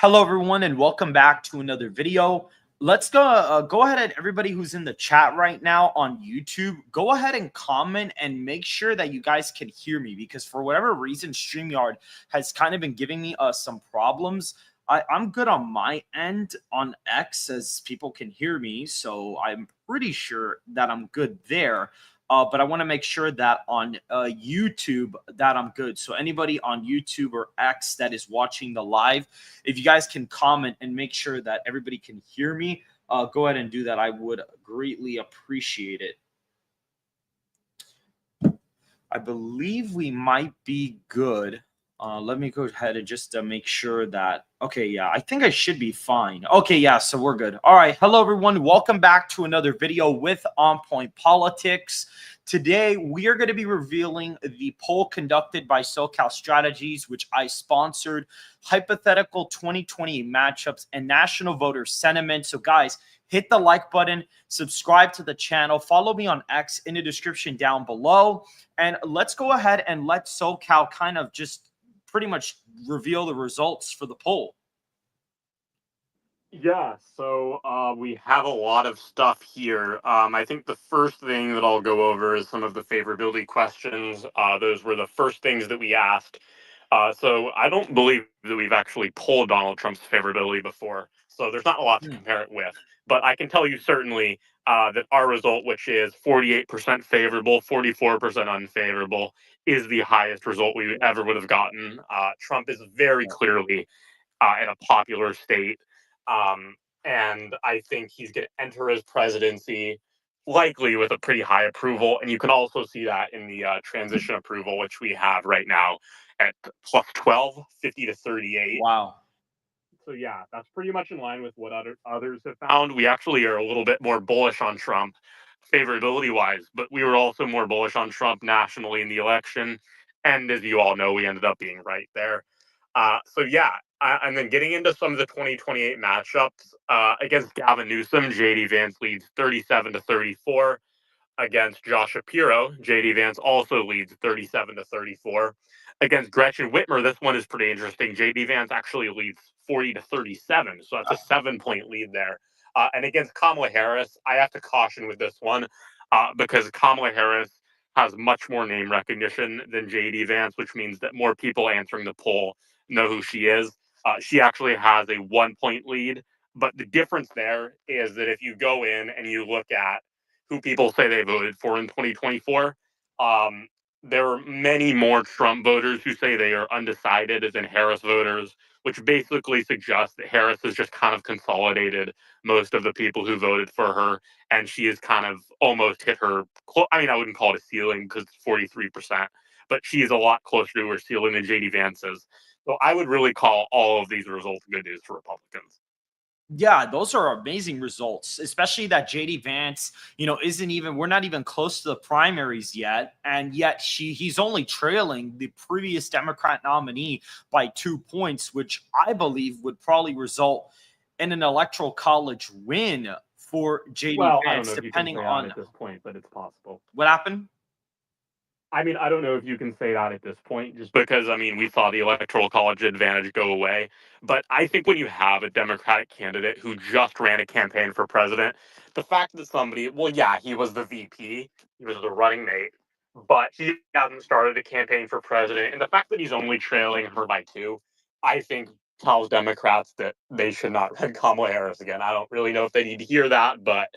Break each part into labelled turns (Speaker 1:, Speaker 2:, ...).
Speaker 1: Hello, everyone, and welcome back to another video. Let's go ahead and everybody who's in the chat right now on YouTube, go ahead and comment and make sure that you guys can hear me, because for whatever reason, StreamYard has kind of been giving me some problems. I'm good on my end on X as people can hear me, so I'm pretty sure that I'm good there. But I want to make sure that on YouTube that I'm good. So anybody on YouTube or X that is watching the live, if you guys can comment and make sure that everybody can hear me, go ahead and do that. I would greatly appreciate it. I believe we might be good. Let me go ahead and just make sure that, okay, yeah, I think I should be fine. Okay, yeah, so we're good. All right, hello, everyone. Welcome back to another video with On Point Politics. Today, we are going to be revealing the poll conducted by SoCalStrategies, which I sponsored, hypothetical 2020 matchups and national voter sentiment. So, guys, hit the like button, subscribe to the channel, follow me on X in the description down below, and let's go ahead and let SoCal kind of just pretty much reveal the results for the poll.
Speaker 2: Yeah, so we have a lot of stuff here. I think the first thing that I'll go over is some of the favorability questions. Those were the first things that we asked. So I don't believe that we've actually polled Donald Trump's favorability before, so there's not a lot to compare it with. But I can tell you certainly that our result, which is 48% favorable, 44% unfavorable, is the highest result we ever would have gotten. Trump is very clearly in a popular state. And I think he's going to enter his presidency likely with a pretty high approval. And you can also see that in the transition approval, which we have right now at plus 12, 50 to 38.
Speaker 1: Wow.
Speaker 2: So, yeah, that's pretty much in line with what others have found. We actually are a little bit more bullish on Trump favorability-wise, but we were also more bullish on Trump nationally in the election. And as you all know, we ended up being right there. So, yeah, and then getting into some of the 2028 matchups against Gavin Newsom, J.D. Vance leads 37 to 34. Against Josh Shapiro, J.D. Vance also leads 37 to 34. Against Gretchen Whitmer, this one is pretty interesting. J.D. Vance actually leads 40 to 37, so that's a 7-point lead there. And against Kamala Harris, I have to caution with this one because Kamala Harris has much more name recognition than J.D. Vance, which means that more people answering the poll know who she is. She actually has a 1-point lead, but the difference there is that if you go in and you look at who people say they voted for in 2024, there are many more Trump voters who say they are undecided than Harris voters, which basically suggests that Harris has just kind of consolidated most of the people who voted for her, and she has kind of almost hit her, I mean, I wouldn't call it a ceiling because it's 43%, but she is a lot closer to her ceiling than J.D. Vance is. So I would really call all of these results good news for Republicans.
Speaker 1: Yeah, those are amazing results, especially that JD Vance, we're not even close to the primaries yet. And yet he's only trailing the previous Democrat nominee by 2 points, which I believe would probably result in an electoral college win for JD
Speaker 2: Well,
Speaker 1: Vance,
Speaker 2: I don't know if
Speaker 1: depending
Speaker 2: you can say
Speaker 1: on
Speaker 2: that at this point, but it's possible.
Speaker 1: what happened.
Speaker 2: I mean, I don't know if you can say that at this point, just because, I mean, we saw the electoral college advantage go away. But I think when you have a Democratic candidate who just ran a campaign for president, the fact that somebody, well, yeah, he was the VP, he was the running mate, but he hasn't started a campaign for president. And the fact that he's only trailing her by 2, I think tells Democrats that they should not run Kamala Harris again. I don't really know if they need to hear that, but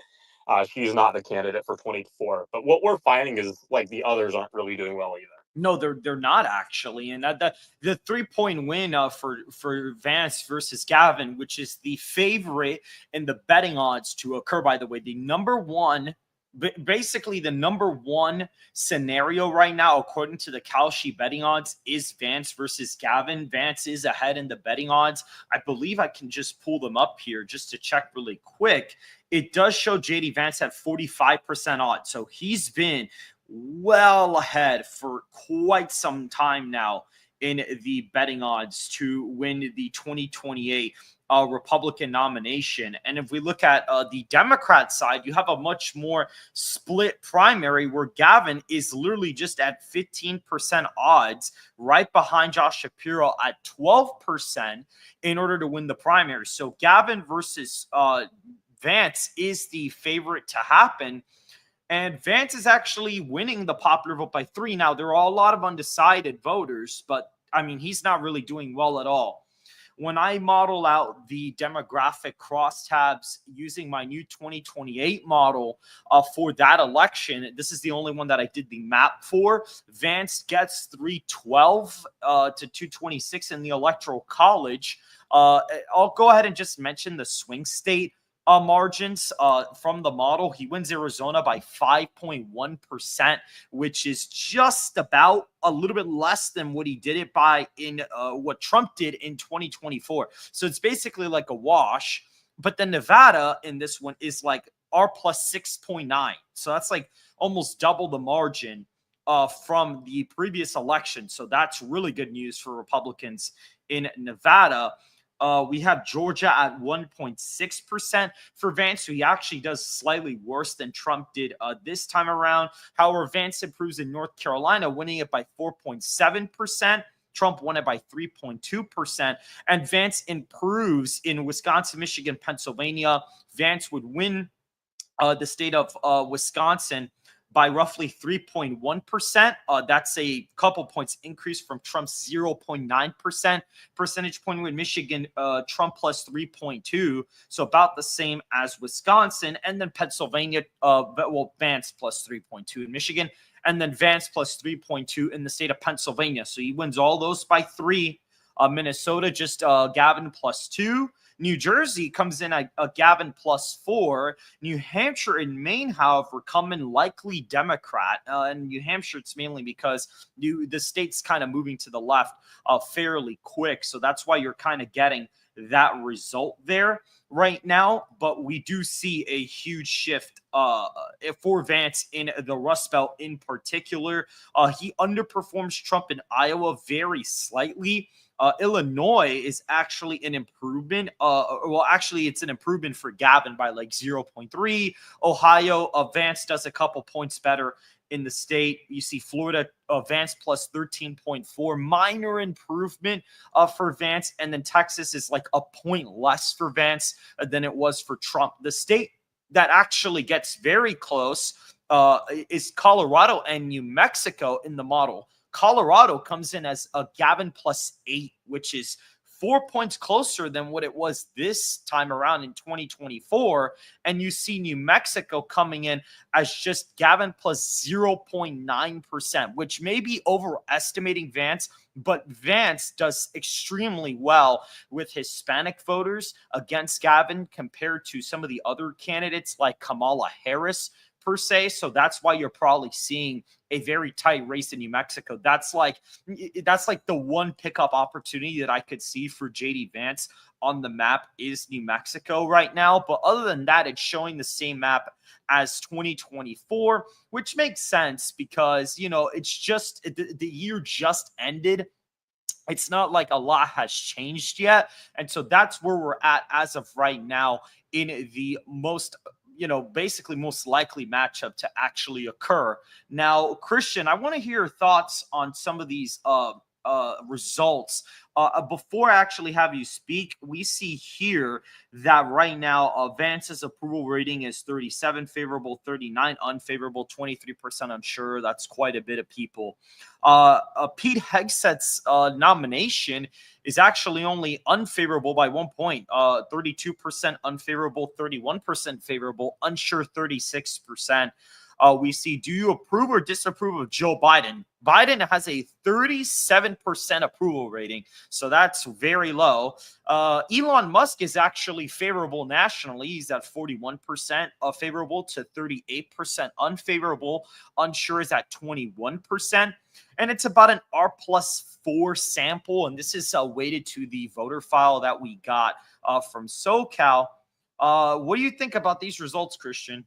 Speaker 2: she's not the candidate for 24. But what we're finding is like the others aren't really doing well either.
Speaker 1: No, they're not actually, and that the 3-point win for Vance versus Gavin, which is the favorite in the betting odds to occur. By the way, basically the number one scenario right now, according to the Kalshi betting odds, is Vance versus Gavin. Vance is ahead in the betting odds. I believe I can just pull them up here just to check really quick. It does show JD Vance at 45% odds, so he's been well ahead for quite some time now in the betting odds to win the 2028 Republican nomination. And if we look at the Democrat side, you have a much more split primary where Gavin is literally just at 15% odds, right behind Josh Shapiro at 12% in order to win the primary. So Gavin versus Vance is the favorite to happen. And Vance is actually winning the popular vote by 3. Now, there are a lot of undecided voters, but I mean, he's not really doing well at all. When I model out the demographic crosstabs using my new 2028 model for that election, this is the only one that I did the map for. Vance gets 312 to 226 in the Electoral College. I'll go ahead and just mention the swing state margins from the model. He wins Arizona by 5.1%, which is just about a little bit less than what he did it by in what Trump did in 2024. So it's basically like a wash. But then Nevada in this one is like R plus 6.9. So that's like almost double the margin from the previous election. So that's really good news for Republicans in Nevada. We have Georgia at 1.6% for Vance, so he actually does slightly worse than Trump did this time around. However, Vance improves in North Carolina, winning it by 4.7%. Trump won it by 3.2%. And Vance improves in Wisconsin, Michigan, Pennsylvania. Vance would win the state of Wisconsin by roughly 3.1%. That's a couple points increase from Trump's 0.9% percentage point win. Michigan, Trump plus 3.2, so about the same as Wisconsin. And then Pennsylvania, Vance plus 3.2 in Michigan, and then Vance plus 3.2 in the state of Pennsylvania. So he wins all those by 3. Minnesota, just Gavin plus 2. New Jersey comes in at Gavin plus 4. New Hampshire and Maine, however, come in likely Democrat. And New Hampshire, it's mainly because the state's kind of moving to the left fairly quick. So that's why you're kind of getting that result there right now. But we do see a huge shift for Vance in the Rust Belt in particular. He underperforms Trump in Iowa very slightly. Illinois is actually an improvement. Actually, it's an improvement for Gavin by like 0.3. Ohio, Vance does a couple points better in the state. You see Florida, Vance plus 13.4. Minor improvement for Vance. And then Texas is like a point less for Vance than it was for Trump. The state that actually gets very close is Colorado and New Mexico in the model. Colorado comes in as a Gavin plus 8, which is 4 points closer than what it was this time around in 2024. And you see New Mexico coming in as just Gavin plus 0.9%, which may be overestimating Vance, but Vance does extremely well with Hispanic voters against Gavin compared to some of the other candidates like Kamala Harris, per se. So that's why you're probably seeing a very tight race in New Mexico. That's like the one pickup opportunity that I could see for JD Vance on the map is New Mexico right now. But other than that, it's showing the same map as 2024, which makes sense because, you know, it's just the year just ended. It's not like a lot has changed yet. And so that's where we're at as of right now in the most, you know, basically most likely matchup to actually occur. Now, Christian, I want to hear your thoughts on some of these results. Before I actually have you speak, we see here that right now Vance's approval rating is 37 favorable, 39 unfavorable, 23% unsure. That's quite a bit of people. Pete Hegseth's nomination is actually only unfavorable by 1 point. 32% unfavorable, 31% favorable, unsure 36%. We see, do you approve or disapprove of Joe Biden? Biden has a 37% approval rating, so that's very low. Elon Musk is actually favorable nationally. He's at 41% favorable to 38% unfavorable. Unsure is at 21%. And it's about an R+4 sample, and this is weighted to the voter file that we got from SoCal. What do you think about these results, Christian?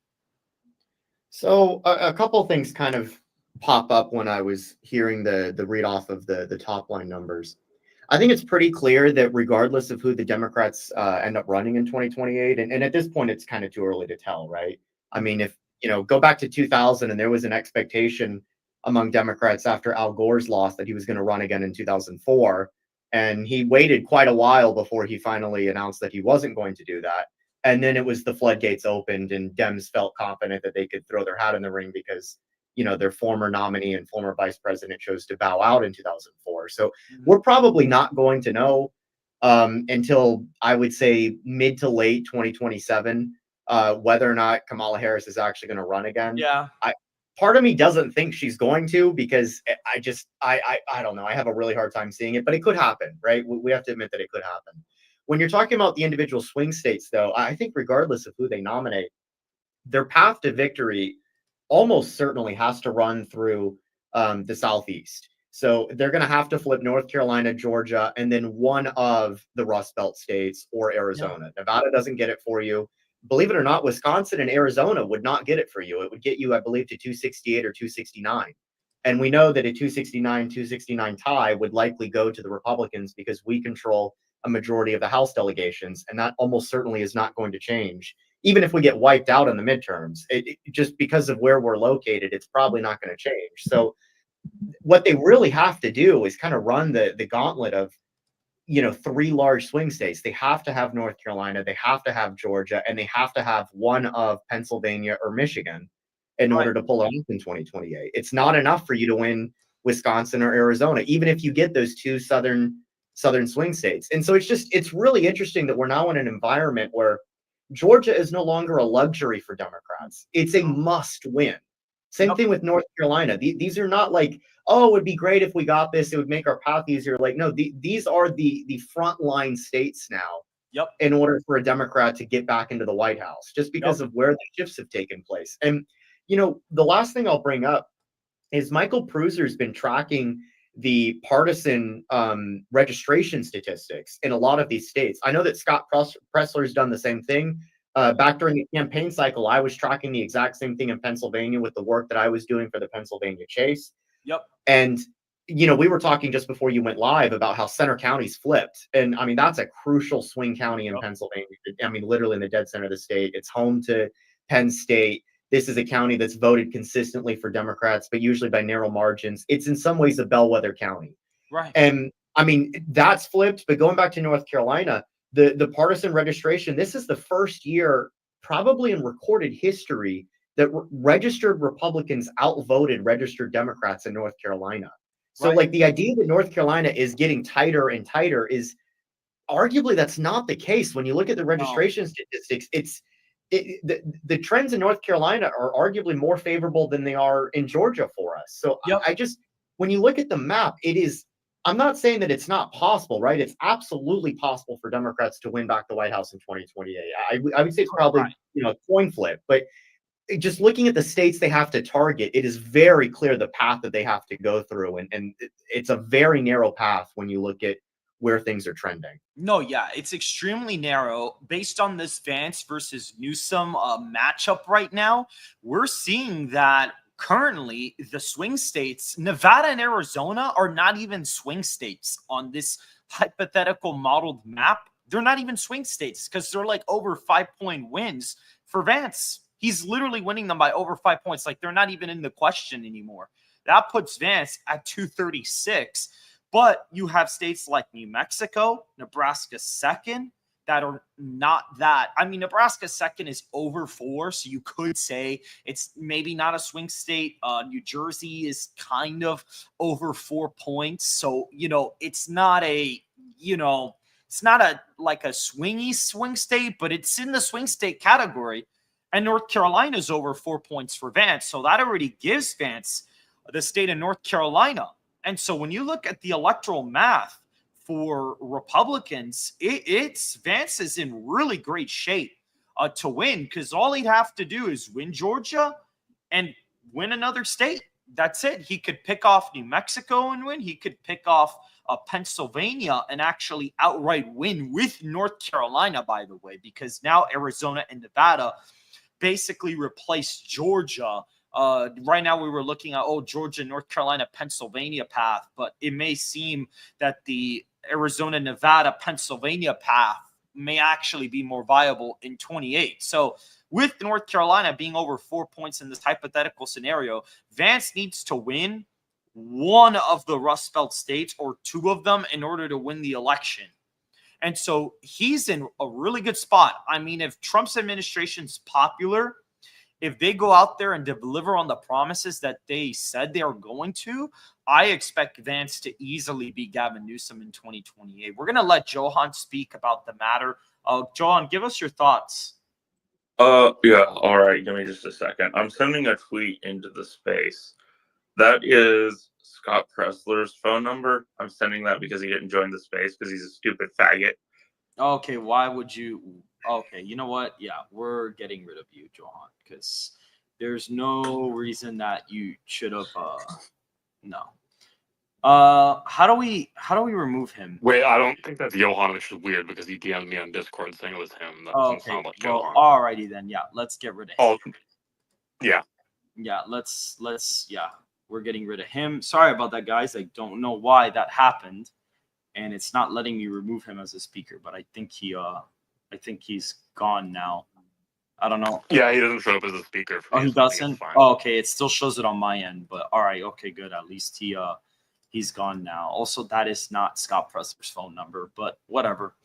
Speaker 3: So a couple things kind of pop up when I was hearing the read off of the top line numbers. I think it's pretty clear that regardless of who the Democrats end up running in 2028, and at this point, it's kind of too early to tell, right? I mean, if go back to 2000 and there was an expectation among Democrats after Al Gore's loss that he was going to run again in 2004, and he waited quite a while before he finally announced that he wasn't going to do that. And then it was the floodgates opened, and Dems felt confident that they could throw their hat in the ring because their former nominee and former vice president chose to bow out in 2004. So we're probably not going to know until I would say mid to late 2027 whether or not Kamala Harris is actually going to run again.
Speaker 1: Yeah.
Speaker 3: Part of me doesn't think she's going to, because I don't know. I have a really hard time seeing it, but it could happen, right? We have to admit that it could happen. When you're talking about the individual swing states, though, I think regardless of who they nominate, their path to victory almost certainly has to run through the Southeast. So they're going to have to flip North Carolina, Georgia, and then one of the Rust Belt states or Arizona. Yeah. Nevada doesn't get it for you. Believe it or not, Wisconsin and Arizona would not get it for you. It would get you, I believe, to 268 or 269. And we know that a 269 tie would likely go to the Republicans because we control a majority of the House delegations. And that almost certainly is not going to change. Even if we get wiped out in the midterms, just because of where we're located, it's probably not going to change. So what they really have to do is kind of run the gauntlet of, three large swing states. They have to have North Carolina, they have to have Georgia, and they have to have one of Pennsylvania or Michigan in order to pull it off in 2028. It's not enough for you to win Wisconsin or Arizona, even if you get those two southern swing states. And so it's really interesting that we're now in an environment where Georgia is no longer a luxury for Democrats. It's a must win. Same thing with North Carolina. These are not like, oh, it would be great if we got this. It would make our path easier. Like, no, these are the frontline states now.
Speaker 1: Yep.
Speaker 3: In order for a Democrat to get back into the White House, just because of where the shifts have taken place. And, the last thing I'll bring up is Michael Pruzer's been tracking the partisan registration statistics in a lot of these states. I know that Scott Pressler's done the same thing. Back during the campaign cycle, I was tracking the exact same thing in Pennsylvania with the work that I was doing for the Pennsylvania Chase.
Speaker 1: Yep.
Speaker 3: And, we were talking just before you went live about how Center County's flipped. And I mean, that's a crucial swing county in Pennsylvania. I mean, literally in the dead center of the state. It's home to Penn State. This is a county that's voted consistently for Democrats, but usually by narrow margins. It's in some ways a bellwether county.
Speaker 1: Right.
Speaker 3: And I mean, that's flipped. But going back to North Carolina, the partisan registration, this is the first year probably in recorded history that registered Republicans outvoted registered Democrats in North Carolina. So like the idea that North Carolina is getting tighter and tighter is arguably that's not the case. When you look at the registration statistics, the trends in North Carolina are arguably more favorable than they are in Georgia for us. So when you look at the map, I'm not saying that it's not possible, right? It's absolutely possible for Democrats to win back the White House in 2028. I would say it's probably, a coin flip, but just looking at the states they have to target, it is very clear the path that they have to go through. And it's a very narrow path when you look at where things are trending.
Speaker 1: No, yeah, it's extremely narrow. Based on this Vance versus Newsom matchup right now, we're seeing that currently the swing states, Nevada and Arizona, are not even swing states on this hypothetical modeled map. They're not even swing states because they're like over 5-point wins for Vance. He's literally winning them by over 5 points. Like they're not even in the question anymore. That puts Vance at 236. But you have states like New Mexico, Nebraska second, that are not that. I mean, Nebraska second is over 4, so you could say it's maybe not a swing state. New Jersey is kind of over 4 points. So, it's not like a swingy swing state, but it's in the swing state category. And North Carolina is over 4 points for Vance. So that already gives Vance the state of North Carolina. And so when you look at the electoral math for Republicans, Vance is in really great shape to win, because all he'd have to do is win Georgia and win another state. That's it. He could pick off New Mexico and win. He could pick off Pennsylvania and actually outright win with North Carolina, by the way, because now Arizona and Nevada basically replaced Georgia Right now, we were looking at Georgia, North Carolina, Pennsylvania path, but it may seem that the Arizona, Nevada, Pennsylvania path may actually be more viable in 28. So with North Carolina being over 4 points in this hypothetical scenario, Vance needs to win one of the Rust Belt states or two of them in order to win the election. And so he's in a really good spot. I mean, if Trump's administration's popular, if they go out there and deliver on the promises that they said they are going to, I expect Vance to easily beat Gavin Newsom in 2028. We're going to let Johan speak about the matter. Johan, give us your thoughts.
Speaker 4: Yeah, all right, give me just a second. I'm sending a tweet into the space. That is Scott Pressler's phone number. I'm sending that because he didn't join the space because he's a stupid faggot.
Speaker 1: Okay, why would you? Okay, you know what? Yeah, we're getting rid of you, Johan, because there's no reason that you should have. No. How do we remove him?
Speaker 2: Wait, I don't think that's Johan, which is weird because he DM'd me on Discord saying it was him. That doesn't
Speaker 1: Okay,
Speaker 2: sound like
Speaker 1: well,
Speaker 2: Johan.
Speaker 1: alrighty then. Yeah, let's get rid of him.
Speaker 2: Oh, yeah.
Speaker 1: Yeah, let's yeah, we're getting rid of him. Sorry about that, guys. I don't know why that happened, and it's not letting me remove him as a speaker, but I think he's gone now. I don't know.
Speaker 2: Yeah, he doesn't show up as a speaker. For
Speaker 1: He
Speaker 2: me, so I think
Speaker 1: doesn't.
Speaker 2: it's fine.
Speaker 1: Oh, okay. It still shows it on my end, but all right. Okay, good. At least he's gone now. Also, that is not Scott Pressler's phone number, but whatever.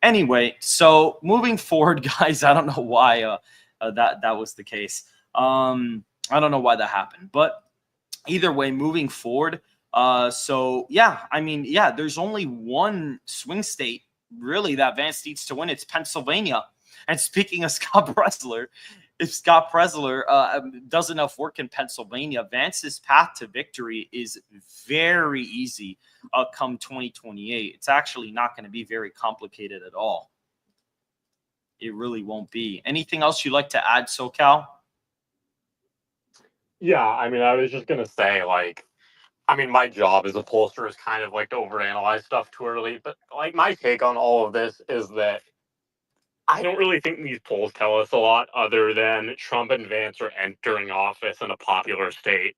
Speaker 1: Anyway, so moving forward, guys, I don't know why that was the case. I don't know why that happened, but either way, moving forward. So yeah, I mean, yeah, there's only one swing state really that Vance needs to win. It's Pennsylvania. And speaking of Scott Pressler, if Scott Pressler does enough work in Pennsylvania, Vance's path to victory is very easy come 2028. It's actually not going to be very complicated at all. It really won't be. Anything else you'd like to add, SoCal?
Speaker 2: Yeah, I mean, I was just going to say, like, I mean, my job as a pollster is kind of like to overanalyze stuff too early. But, like, my take on all of this is that I don't really think these polls tell us a lot other than Trump and Vance are entering office in a popular state.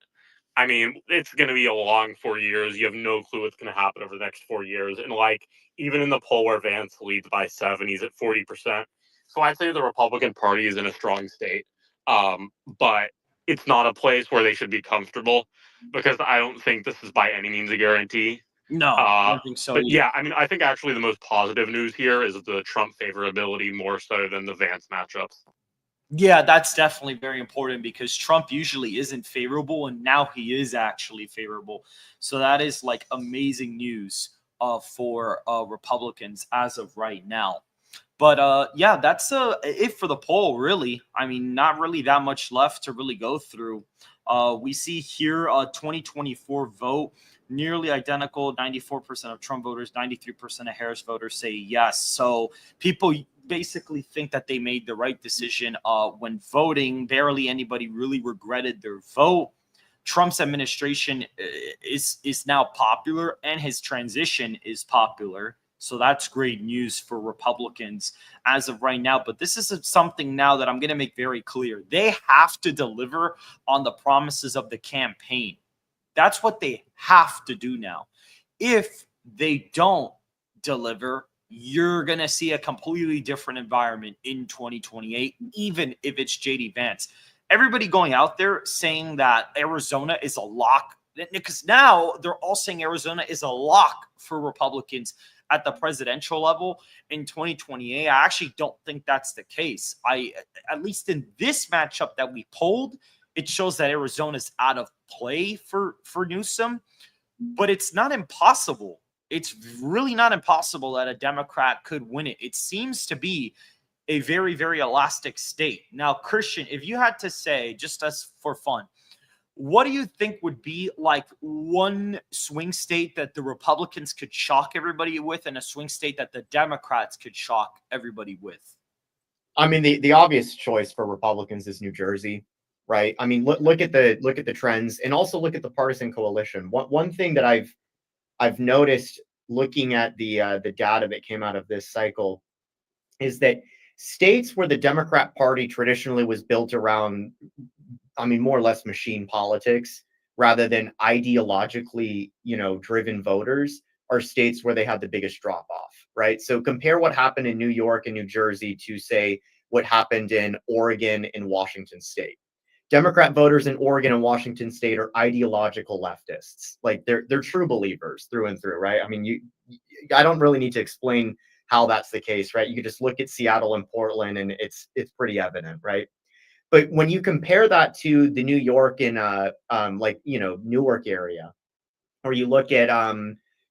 Speaker 2: I mean, it's going to be a long 4 years. You have no clue what's going to happen over the next 4 years. And, like, even in the poll where Vance leads by 7, he's at 40%. So I'd say the Republican Party is in a strong state. But it's not a place where they should be comfortable because I don't think this is by any means a guarantee.
Speaker 1: No, I don't think so.
Speaker 2: But
Speaker 1: either.
Speaker 2: yeah, I mean, I think actually the most positive news here is the Trump favorability more so than the Vance matchups.
Speaker 1: Yeah, that's definitely very important because Trump usually isn't favorable, and now he is actually favorable. So that is like amazing news for Republicans as of right now. But yeah, that's it for the poll, really. I mean, not really that much left to really go through. We see here a 2024 vote, nearly identical. 94% of Trump voters, 93% of Harris voters say yes. So people basically think that they made the right decision when voting. Barely anybody really regretted their vote. Trump's administration is now popular, and his transition is popular. So that's great news for Republicans as of right now. But this is something now that I'm going to make very clear. They have to deliver on the promises of the campaign. That's what they have to do now. If they don't deliver, you're going to see a completely different environment in 2028, even if it's JD Vance. Everybody going out there saying that Arizona is a lock, because now they're all saying Arizona is a lock for Republicans at the presidential level in 2028. I actually don't think that's the case. At least in this matchup that we polled, it shows that Arizona's out of play for Newsom, but it's not impossible. It's really not impossible that a Democrat could win it. It seems to be a very, very elastic state. Now, Christian, if you had to say, just as for fun, what do you think would be like one swing state that the Republicans could shock everybody with and a swing state that the Democrats could shock everybody with?
Speaker 3: I mean, the obvious choice for Republicans is New Jersey, right? I mean, look at the trends, and also look at the partisan coalition. One thing that I've noticed looking at the data that came out of this cycle is that states where the Democrat Party traditionally was built around I mean, more or less machine politics rather than ideologically, driven voters are states where they had the biggest drop off, right? So compare what happened in New York and New Jersey to, say, what happened in Oregon and Washington State. Democrat voters in Oregon and Washington State are ideological leftists. Like they're true believers through and through, right? I mean, I don't really need to explain how that's the case, right? You could just look at Seattle and Portland and it's pretty evident, right? But when you compare that to the New York and Newark area, or you look at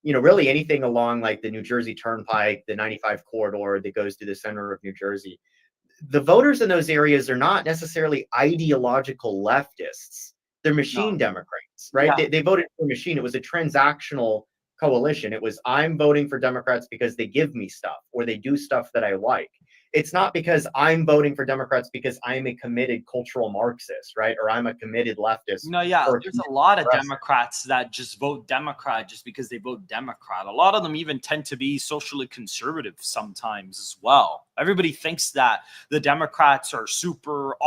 Speaker 3: really anything along like the New Jersey Turnpike, the 95 corridor that goes to the center of New Jersey, the voters in those areas are not necessarily ideological leftists. They're machine Democrats, right?
Speaker 1: Yeah.
Speaker 3: They voted for a machine. It was a transactional coalition. It was, I'm voting for Democrats because they give me stuff or they do stuff that I like. It's not because I'm voting for Democrats because I'm a committed cultural Marxist, right? Or I'm a committed leftist.
Speaker 1: No, yeah, there's a lot of Democrats that just vote Democrat just because they vote Democrat. A lot of them even tend to be socially conservative sometimes as well. Everybody thinks that the Democrats are super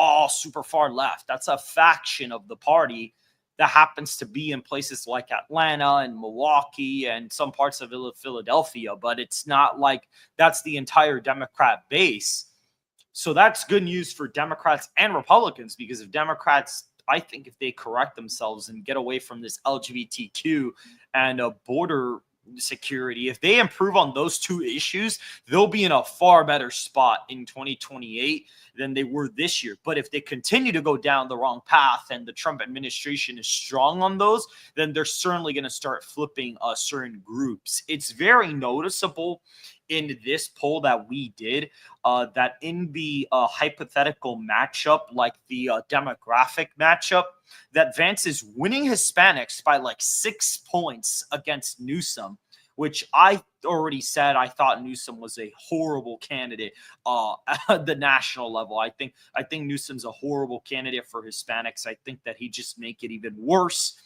Speaker 1: far left. That's a faction of the party that happens to be in places like Atlanta and Milwaukee and some parts of Philadelphia, but it's not like that's the entire Democrat base. So that's good news for Democrats and Republicans, because if Democrats, I think if they correct themselves and get away from this LGBTQ and border security, if they improve on those two issues, they'll be in a far better spot in 2028 than they were this year. But if they continue to go down the wrong path and the Trump administration is strong on those, then they're certainly going to start flipping certain groups. It's very noticeable in this poll that we did that in the hypothetical matchup, like the demographic matchup, that Vance is winning Hispanics by like 6 points against Newsom, which I already said I thought Newsom was a horrible candidate at the national level. I think Newsom's a horrible candidate for Hispanics. I think that he just make it even worse.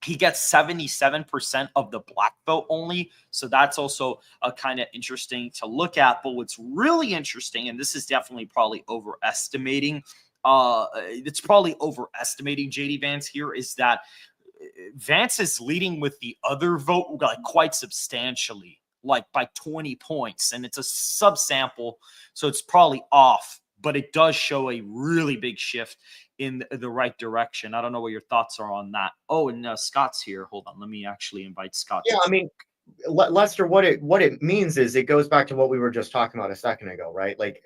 Speaker 1: He gets 77% of the black vote only. So that's also a kind of interesting to look at. But what's really interesting, and this is definitely probably overestimating, JD Vance here, is that Vance is leading with the other vote like quite substantially, like by 20 points. And it's a subsample, so it's probably off, but it does show a really big shift in the right direction. I don't know what your thoughts are on that. Oh, and Scott's here. Hold on. Let me actually invite Scott.
Speaker 3: Yeah, I mean, Lester, what it means is it goes back to what we were just talking about a second ago, right? Like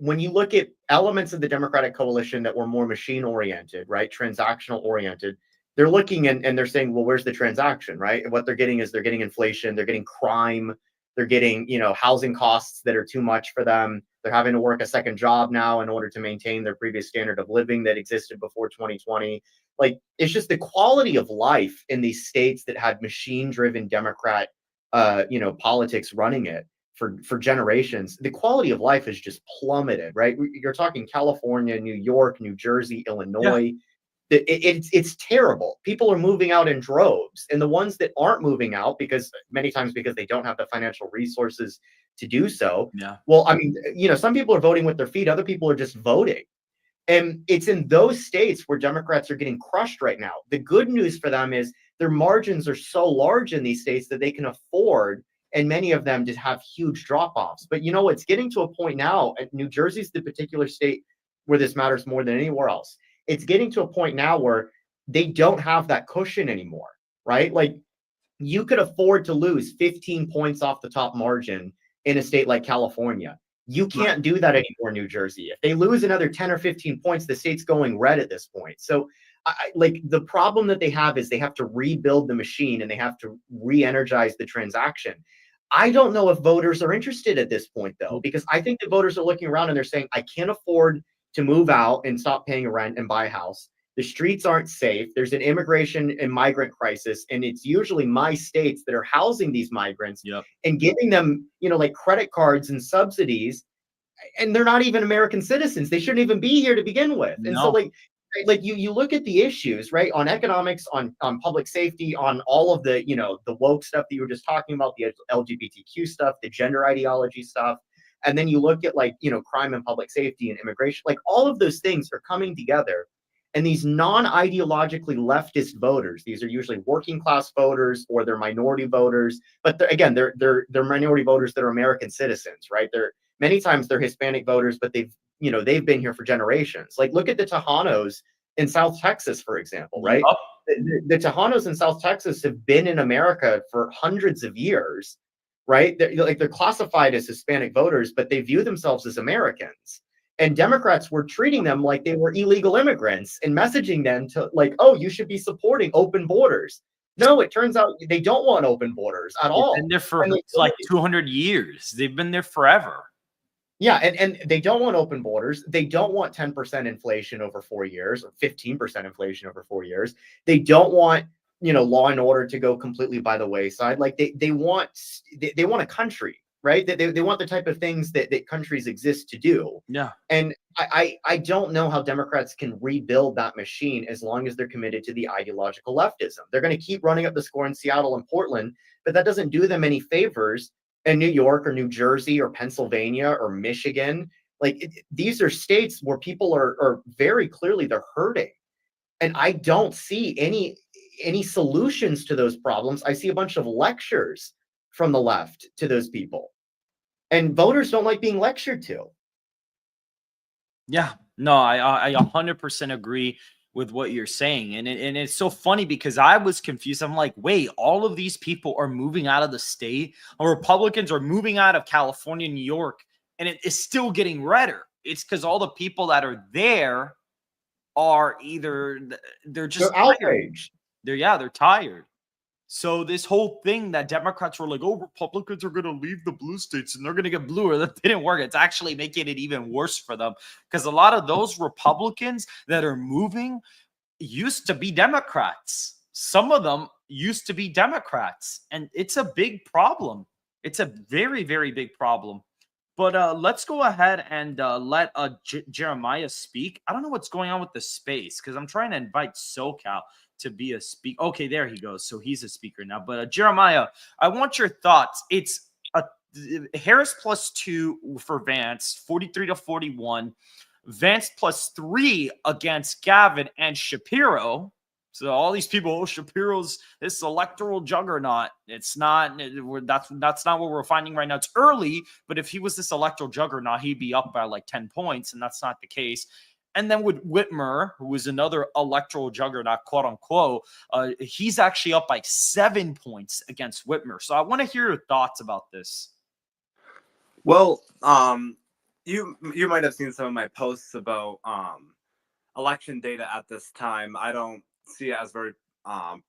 Speaker 3: when you look at elements of the Democratic coalition that were more machine oriented, right? Transactional oriented, they're looking and they're saying, well, where's the transaction, right? And what they're getting is they're getting inflation, they're getting crime, they're getting, housing costs that are too much for them. They're having to work a second job now in order to maintain their previous standard of living that existed before 2020. Like, it's just the quality of life in these states that had machine-driven Democrat, politics running it for generations. The quality of life has just plummeted, right? You're talking California, New York, New Jersey, Illinois. Yeah. It's terrible. People are moving out in droves, and the ones that aren't moving out many times because they don't have the financial resources to do so.
Speaker 1: Yeah.
Speaker 3: Well, I mean, some people are voting with their feet. Other people are just voting. And it's in those states where Democrats are getting crushed right now. The good news for them is their margins are so large in these states that they can afford, and many of them just have huge drop-offs. But it's getting to a point now, and New Jersey's the particular state where this matters more than anywhere else. It's getting to a point now where they don't have that cushion anymore, right? Like, you could afford to lose 15 points off the top margin in a state like California. You can't do that anymore in New Jersey. If they lose another 10 or 15 points, the state's going red at this point. So the problem that they have is they have to rebuild the machine and they have to re-energize the transaction. I don't know if voters are interested at this point, though, because I think the voters are looking around and they're saying, I can't afford to move out and stop paying rent and buy a house. The streets aren't safe. There's an immigration and migrant crisis, and it's usually my states that are housing these migrants and giving them, like credit cards and subsidies, and they're not even American citizens. They shouldn't even be here to begin with. And so like you look at the issues, right, on economics, on public safety, on all of the, the woke stuff that you were just talking about, the LGBTQ stuff, the gender ideology stuff. And then you look at crime and public safety and immigration, like all of those things are coming together. And these non-ideologically leftist voters, these are usually working class voters or they're minority voters, but they're minority voters that are American citizens, right? Many times they're Hispanic voters, but they've been here for generations. Like look at the Tejanos in South Texas, for example, right?
Speaker 1: Yup.
Speaker 3: The Tejanos in South Texas have been in America for hundreds of years, right? They're classified as Hispanic voters, but they view themselves as Americans. And Democrats were treating them like they were illegal immigrants and messaging them to like, oh, you should be supporting open borders. No, it turns out they don't want open borders at all.
Speaker 1: They've been there for
Speaker 3: And they-
Speaker 1: like 200 years. They've been there forever.
Speaker 3: Yeah, and they don't want open borders. They don't want 10% inflation over 4 years or 15% inflation over 4 years. They don't want, law and order to go completely by the wayside. Like they want a country, right? They want the type of things that countries exist to do.
Speaker 1: Yeah.
Speaker 3: And I don't know how Democrats can rebuild that machine as long as they're committed to the ideological leftism. They're going to keep running up the score in Seattle and Portland, but that doesn't do them any favors in New York or New Jersey or Pennsylvania or Michigan. These are states where people are very clearly they're hurting. And I don't see any solutions to those problems. I see a bunch of lectures from the left to those people. And voters don't like being lectured to.
Speaker 1: Yeah, no, I 100% agree with what you're saying. And it's so funny because I was confused. I'm like, wait, all of these people are moving out of the state, or Republicans are moving out of California, New York, and it is still getting redder. It's because all the people that are there are either they're just
Speaker 3: They're outraged.
Speaker 1: They're tired. So this whole thing that Democrats were like, oh, Republicans are going to leave the blue states and they're going to get bluer, that didn't work. It's actually making it even worse for them because a lot of those Republicans that are moving used to be Democrats. Some of them used to be Democrats, and it's a big problem. It's a very, very big problem. But let's go ahead and let Jeremiah speak. I don't know what's going on with the space because I'm trying to invite SoCal to be a speaker. Okay, there he goes. So he's a speaker now. But Jeremiah, I want your thoughts. It's Harris +2 for Vance, 43-41. Vance +3 against Gavin and Shapiro. So all these people, oh, Shapiro's this electoral juggernaut. It's not. That's not what we're finding right now. It's early, but if he was this electoral juggernaut, he'd be up by like 10 points, and that's not the case. And then with Whitmer, who is another electoral juggernaut, quote unquote, he's actually up by 7 points against Whitmer. So I want to hear your thoughts about this.
Speaker 5: Well, you might have seen some of my posts about election data at this time. I don't see it as very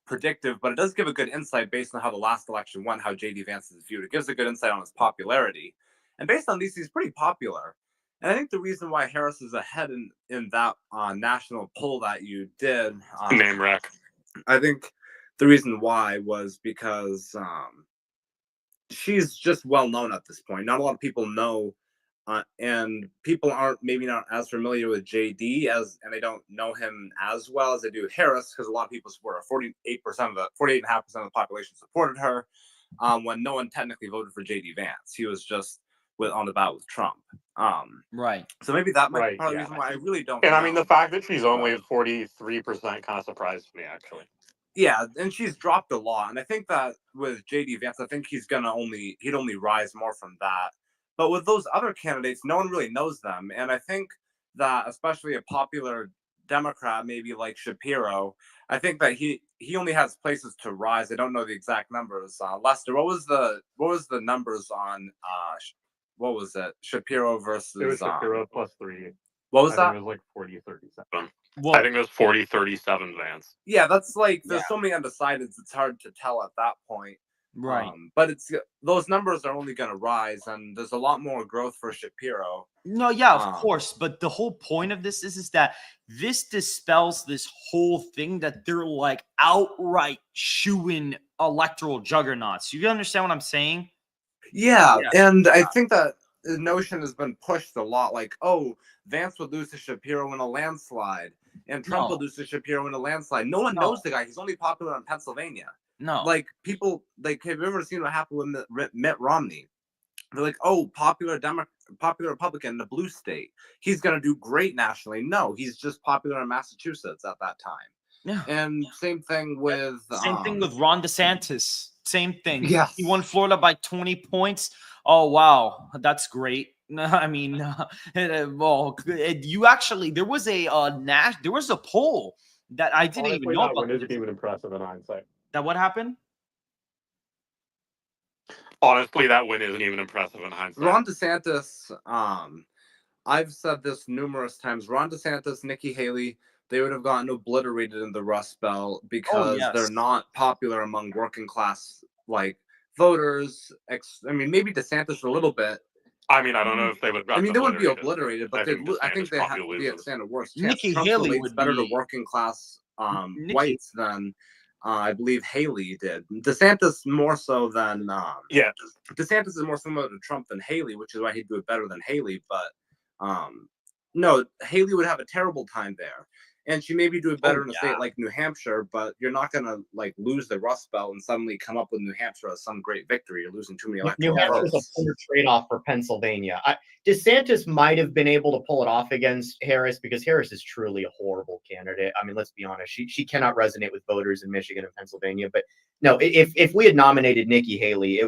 Speaker 5: predictive, but it does give a good insight based on how the last election went, how J.D. Vance is viewed. It gives a good insight on his popularity. And based on these, he's pretty popular. And I think the reason why Harris is ahead in that national poll that you did,
Speaker 2: Name rec.
Speaker 5: I think the reason why was because she's just well known at this point. Not a lot of people know, and people aren't maybe not as familiar with JD and they don't know him as well as they do Harris, because a lot of people support her. 48.5% of the population supported her when no one technically voted for JD Vance. He was just on the ballot with Trump.
Speaker 1: Right.
Speaker 5: So maybe that might be
Speaker 2: Right,
Speaker 5: part of the
Speaker 2: yeah.
Speaker 5: reason why I really don't
Speaker 2: And
Speaker 5: know.
Speaker 2: I mean, the fact that she's only at 43% kind of surprised me, actually.
Speaker 5: Yeah, and she's dropped a lot. And I think that with JD Vance, I think he'd only rise more from that. But with those other candidates, no one really knows them. And I think that especially a popular Democrat, maybe like Shapiro, I think that he only has places to rise. I don't know the exact numbers. Lester, what was the numbers on what was it? Shapiro versus
Speaker 2: It was Shapiro +3.
Speaker 5: What was
Speaker 2: I
Speaker 5: that?
Speaker 2: think it was like 40-37.
Speaker 1: Well,
Speaker 2: I think it was 40-37, Vance.
Speaker 5: Yeah, that's like there's so many undecideds. It's hard to tell at that point.
Speaker 1: right.
Speaker 5: But those numbers are only going to rise, and there's a lot more growth for Shapiro.
Speaker 1: No, yeah, of course. But the whole point of this is that this dispels this whole thing that they're like outright shooing electoral juggernauts. You understand what I'm saying?
Speaker 5: Yeah, and I think that the notion has been pushed a lot, like, oh, Vance would lose to Shapiro in a landslide, and Trump would lose to Shapiro in a landslide. No one knows the guy. He's only popular in Pennsylvania.
Speaker 1: No.
Speaker 5: Like, people, like, have you ever seen what happened with Mitt Romney? They're like, oh, popular popular Republican in a blue state. He's going to do great nationally. No, he's just popular in Massachusetts at that time.
Speaker 1: Yeah.
Speaker 5: And same thing with
Speaker 1: Ron DeSantis. Same thing.
Speaker 5: Yes.
Speaker 1: He won Florida by 20 points. Oh wow, that's great. I mean, well, you actually there was a there was a poll that I didn't even know
Speaker 2: that
Speaker 1: about.
Speaker 2: win isn't even impressive in hindsight.
Speaker 1: That what happened?
Speaker 2: Honestly, that win isn't even impressive in hindsight.
Speaker 5: Ron DeSantis, I've said this numerous times. Ron DeSantis, Nikki Haley, they would have gotten obliterated in the Rust Belt because they're not popular among working class voters. I mean, maybe DeSantis a little bit.
Speaker 2: I mean, I don't know if they would.
Speaker 5: I mean, they would be obliterated, but I think they have to stand a worse chance.
Speaker 1: Nikki
Speaker 5: Trump
Speaker 1: Haley
Speaker 5: relates
Speaker 1: would
Speaker 5: better
Speaker 1: be
Speaker 5: to working class whites than I believe Haley did. DeSantis more so than DeSantis is more similar to Trump than Haley, which is why he'd do it better than Haley. But no, Haley would have a terrible time there. And she maybe do it better in a state like New Hampshire, but you're not going to lose the Rust Belt and suddenly come up with New Hampshire as some great victory. You're losing too many electoral
Speaker 3: New Hampshire is a poor trade-off for Pennsylvania. DeSantis might have been able to pull it off against Harris because Harris is truly a horrible candidate. I mean, let's be honest. She cannot resonate with voters in Michigan and Pennsylvania. But no, if we had nominated Nikki Haley,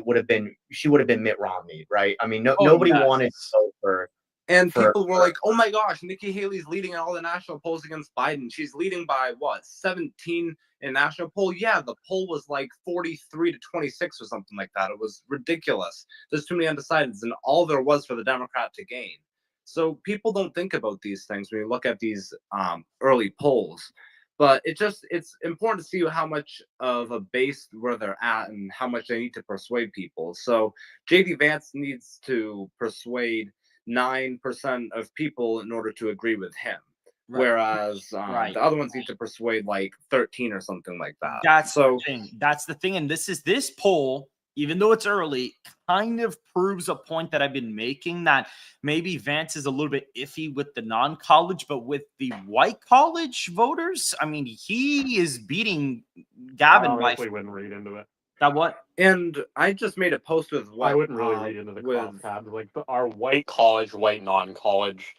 Speaker 3: she would have been Mitt Romney, right? I mean, nobody wanted to vote for.
Speaker 5: And people were like, oh my gosh, Nikki Haley's leading in all the national polls against Biden. She's leading by 17 in national poll? Yeah, the poll was 43 to 26 or something like that. It was ridiculous. There's too many undecideds, and all there was for the Democrat to gain. So people don't think about these things when you look at these early polls. But it's important to see how much of a base where they're at and how much they need to persuade people. So J.D. Vance needs to persuade 9% of people in order to agree with him, whereas the other ones need to persuade 13 or something like that.
Speaker 1: That's the thing. And this poll, even though it's early, kind of proves a point that I've been making, that maybe Vance is a little bit iffy with the non-college, but with the white college voters, I mean, he is beating Gavin.
Speaker 2: I honestly wouldn't read into it.
Speaker 1: That what?
Speaker 5: And I just made a post with
Speaker 2: I wouldn't really read into the crosstabs. Our white college, white non-college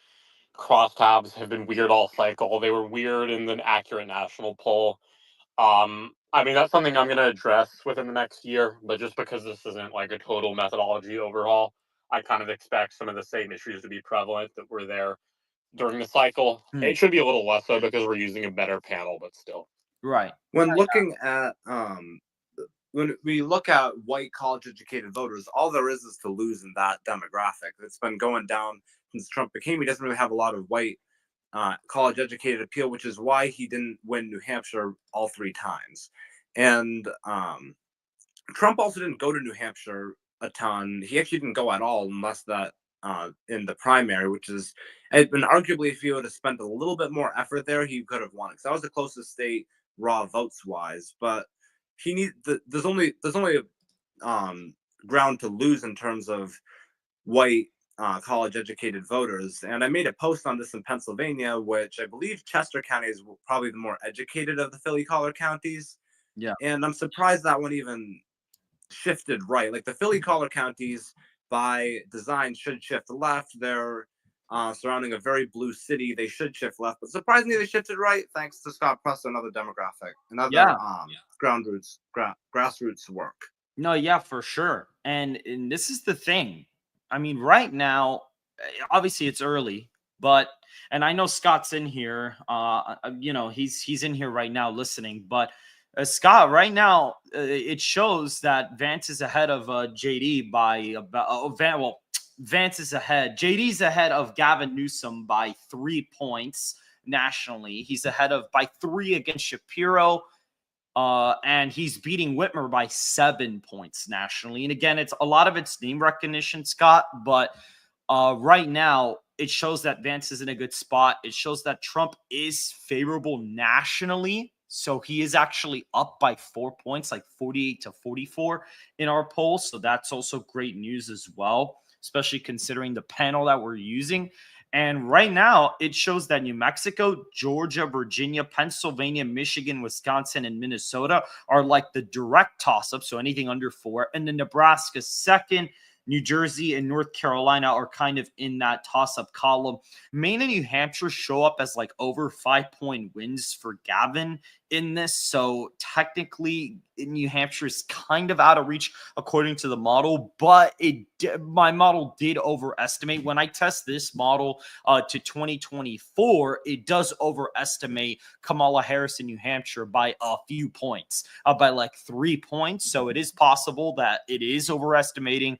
Speaker 2: crosstabs have been weird all cycle. They were weird in the accurate national poll. I mean, that's something I'm going to address within the next year, but just because this isn't a total methodology overhaul, I kind of expect some of the same issues to be prevalent that were there during the cycle. It should be a little less so because we're using a better panel, but still.
Speaker 1: Right.
Speaker 5: When looking at when we look at white college-educated voters, all there is to lose in that demographic. It's been going down since Trump became. He doesn't really have a lot of white college-educated appeal, which is why he didn't win New Hampshire all 3 times. And Trump also didn't go to New Hampshire a ton. He actually didn't go at all, unless that in the primary, which is, and arguably, if he would have spent a little bit more effort there, he could have won. Because that was the closest state raw votes-wise, but there's only ground to lose in terms of white college educated voters. And I made a post on this in Pennsylvania, which I believe Chester County is probably the more educated of the Philly collar counties.
Speaker 1: Yeah.
Speaker 5: And I'm surprised that one even shifted right. The Philly collar counties by design should shift left. They're surrounding a very blue city. They should shift left, but surprisingly they shifted right thanks to Scott Presser, another demographic, another grassroots work.
Speaker 1: No, yeah, for sure. And this is the thing. I mean, right now, obviously it's early, and I know Scott's in here. He's in here right now listening. But Scott, right now, it shows that Vance is ahead of JD by about. Vance is ahead. JD's ahead of Gavin Newsom by 3 points nationally. He's ahead by 3 against Shapiro. And he's beating Whitmer by 7 points nationally. And again, it's a lot of it's name recognition, Scott, but right now it shows that Vance is in a good spot. It shows that Trump is favorable nationally. So he is actually up by 4 points, 48 to 44 in our poll. So that's also great news as well, especially considering the panel that we're using. And right now, it shows that New Mexico, Georgia, Virginia, Pennsylvania, Michigan, Wisconsin, and Minnesota are the direct toss-up, so anything under 4. And then Nebraska's second, New Jersey and North Carolina are kind of in that toss-up column. Maine and New Hampshire show up as like over 5-point wins for Gavin in this. So technically, New Hampshire is kind of out of reach according to the model, but my model did overestimate. When I test this model to 2024, it does overestimate Kamala Harris in New Hampshire by a few points, by like 3 points. So it is possible that it is overestimating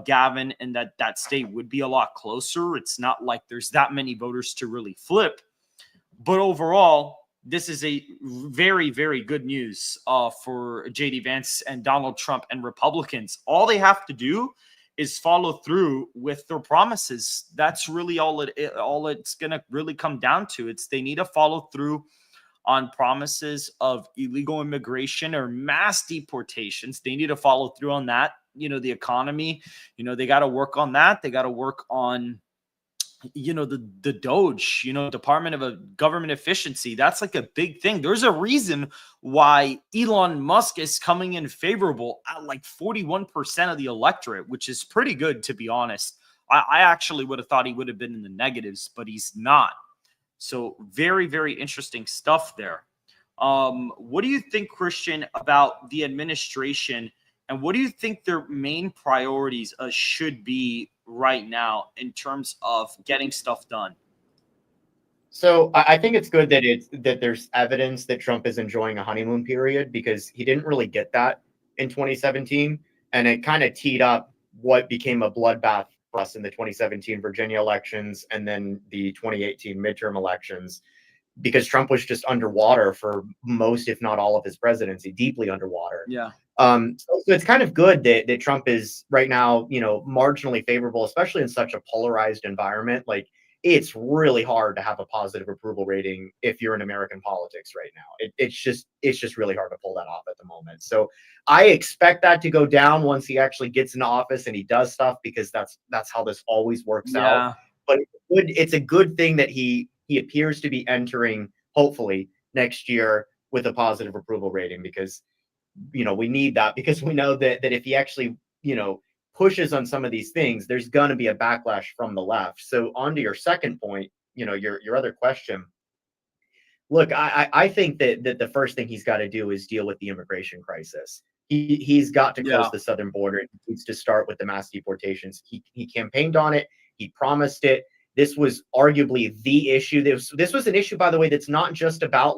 Speaker 1: Gavin, and that state would be a lot closer. It's not like there's that many voters to really flip. But overall, this is a very, very good news for JD Vance and Donald Trump and Republicans. All they have to do is follow through with their promises. That's really all it's going to really come down to. They need to follow through on promises of illegal immigration or mass deportations. They need to follow through on that. The economy, they got to work on that. They got to work on, the DOGE, Department of Government Efficiency. That's like a big thing. There's a reason why Elon Musk is coming in favorable at like 41% of the electorate, which is pretty good, to be honest. I actually would have thought he would have been in the negatives, but he's not. So very, very interesting stuff there. What do you think, Christian, about the administration, and what do you think their main priorities should be right now in terms of getting stuff done?
Speaker 3: So I think it's good that there's evidence that Trump is enjoying a honeymoon period, because he didn't really get that in 2017, and it kind of teed up what became a bloodbath for us in the 2017 Virginia elections and then the 2018 midterm elections, because Trump was just underwater for most, if not all, of his presidency, deeply underwater.
Speaker 1: Yeah.
Speaker 3: So it's kind of good that Trump is right now, marginally favorable, especially in such a polarized environment. Like, it's really hard to have a positive approval rating if you're in American politics right now. It's just really hard to pull that off at the moment. So I expect that to go down once he actually gets into office and he does stuff, because that's how this always works out. But it's a good thing that he appears to be entering, hopefully, next year with a positive approval rating, because we need that, because we know that if he actually pushes on some of these things, there's going to be a backlash from the left. So on to your second point, your other question. Look, I think that the first thing he's got to do is deal with the immigration crisis. He's got to close the southern border. He needs to start with the mass deportations. He campaigned on it. He promised it. This was arguably the issue. This was an issue, by the way, that's not just about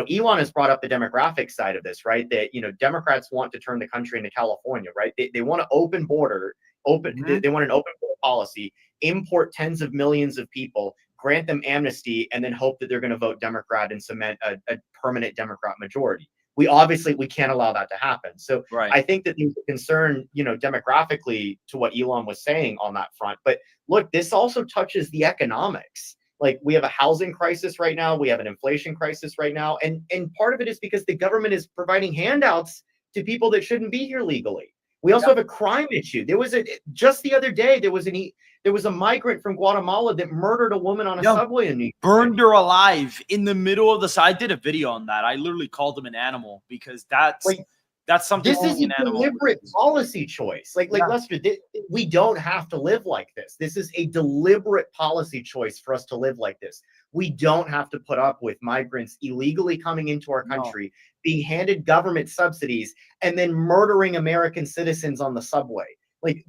Speaker 3: Elon has brought up the demographic side of this, right? That, Democrats want to turn the country into California, right? They want an open border, they want an open border policy, import tens of millions of people, grant them amnesty, and then hope that they're going to vote Democrat and cement a permanent Democrat majority. We can't allow that to happen. So I think that there's a concern, demographically, to what Elon was saying on that front. But look, this also touches the economics. Like, we have a housing crisis right now. We have an inflation crisis right now. And part of it is because the government is providing handouts to people that shouldn't be here legally. We also have a crime issue. Just the other day, there was a migrant from Guatemala that murdered a woman on a subway in New York.
Speaker 1: Burned her alive in the middle of the I did a video on that. I literally called him an animal, because that's something.
Speaker 3: This is a deliberate policy choice. Lester, we don't have to live like this. This is a deliberate policy choice for us to live like this. We don't have to put up with migrants illegally coming into our country, being handed government subsidies, and then murdering American citizens on the subway. Like,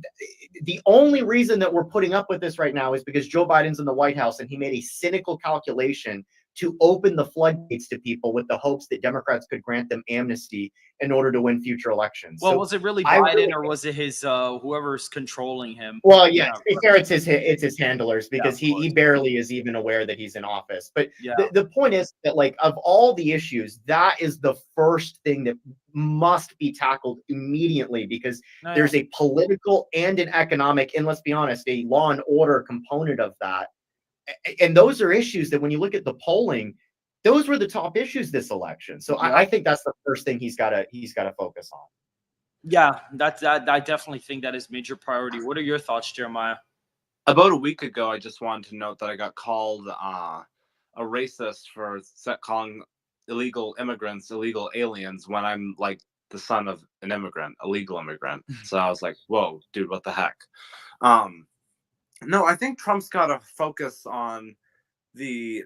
Speaker 3: the only reason that we're putting up with this right now is because Joe Biden's in the White House and he made a cynical calculation to open the floodgates to people with the hopes that Democrats could grant them amnesty in order to win future elections.
Speaker 1: Well, was it really Biden, or was it his whoever's controlling him?
Speaker 3: Well, yeah, to be fair, it's his handlers, because he barely is even aware that he's in office. But the point is that, like, of all the issues, that is the first thing that must be tackled immediately, because there's a political and an economic, and let's be honest, a law and order component of that. And those are issues that, when you look at the polling, those were the top issues this election. So I think that's the first thing he's got to focus on.
Speaker 1: Yeah, I definitely think that is major priority. What are your thoughts, Jeremiah?
Speaker 5: About a week ago, I just wanted to note that I got called a racist for calling illegal immigrants illegal aliens, when I'm like the son of an immigrant, a legal immigrant. So I was like, whoa, dude, what the heck? No, I think Trump's got to focus on the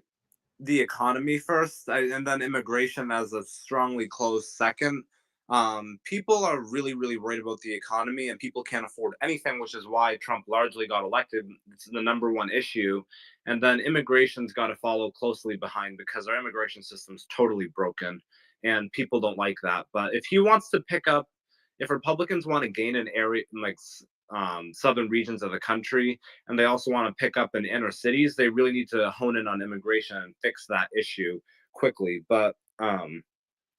Speaker 5: economy first, and then immigration as a strongly close second. People are really, really worried about the economy, and people can't afford anything, which is why Trump largely got elected. It's the number one issue. And then immigration's got to follow closely behind, because our immigration system's totally broken, and people don't like that. But if he wants to if Republicans want to gain an area in like southern regions of the country, and they also want to pick up in inner cities, they really need to hone in on immigration and fix that issue quickly. But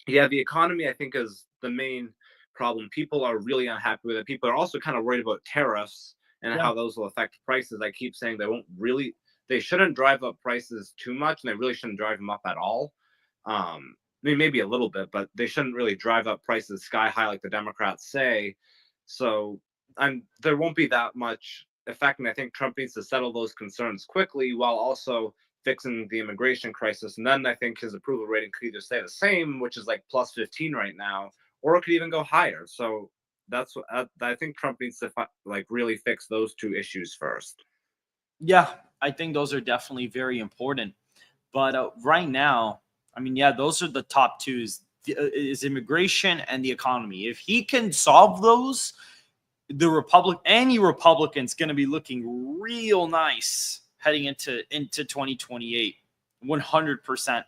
Speaker 5: yeah, the economy, I think, is the main problem. People are really unhappy with it. People are also kind of worried about tariffs and how those will affect prices. I keep saying they shouldn't drive up prices too much, and they really shouldn't drive them up at all. I mean, maybe a little bit, but they shouldn't really drive up prices sky high like the Democrats say. So there won't be that much effect, and I think Trump needs to settle those concerns quickly while also fixing the immigration crisis. And then I think his approval rating could either stay the same, which is like plus 15 right now, or it could even go higher. So that's what I think Trump needs to really fix those two issues first.
Speaker 1: Yeah, I think those are definitely very important. But right now, I mean, yeah, those are the top two is immigration and the economy. If he can solve those, any Republican's going to be looking real nice heading into 2028, 100%.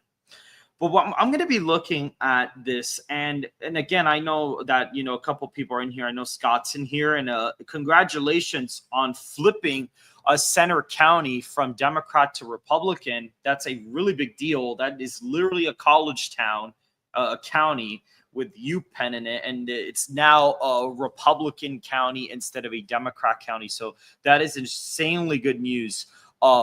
Speaker 1: But I'm going to be looking at this, and again, I know that a couple people are in here. I know Scott's in here, and congratulations on flipping a Center County from Democrat to Republican. That's a really big deal. That is literally a college town, a county with UPenn in it, and it's now a Republican county instead of a Democrat county. So that is insanely good news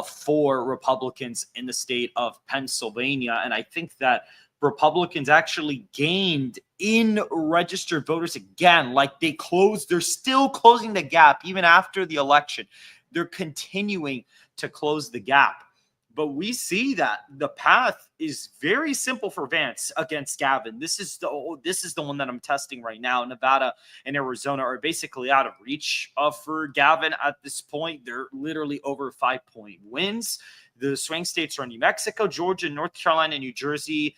Speaker 1: for Republicans in the state of Pennsylvania. And I think that Republicans actually gained in registered voters again. Like they're still closing the gap even after the election. They're continuing to close the gap. But we see that the path is very simple for Vance against Gavin. This is the one that I'm testing right now. Nevada and Arizona are basically out of reach for Gavin at this point. They're literally over 5-point wins. The swing states are New Mexico, Georgia, North Carolina, New Jersey,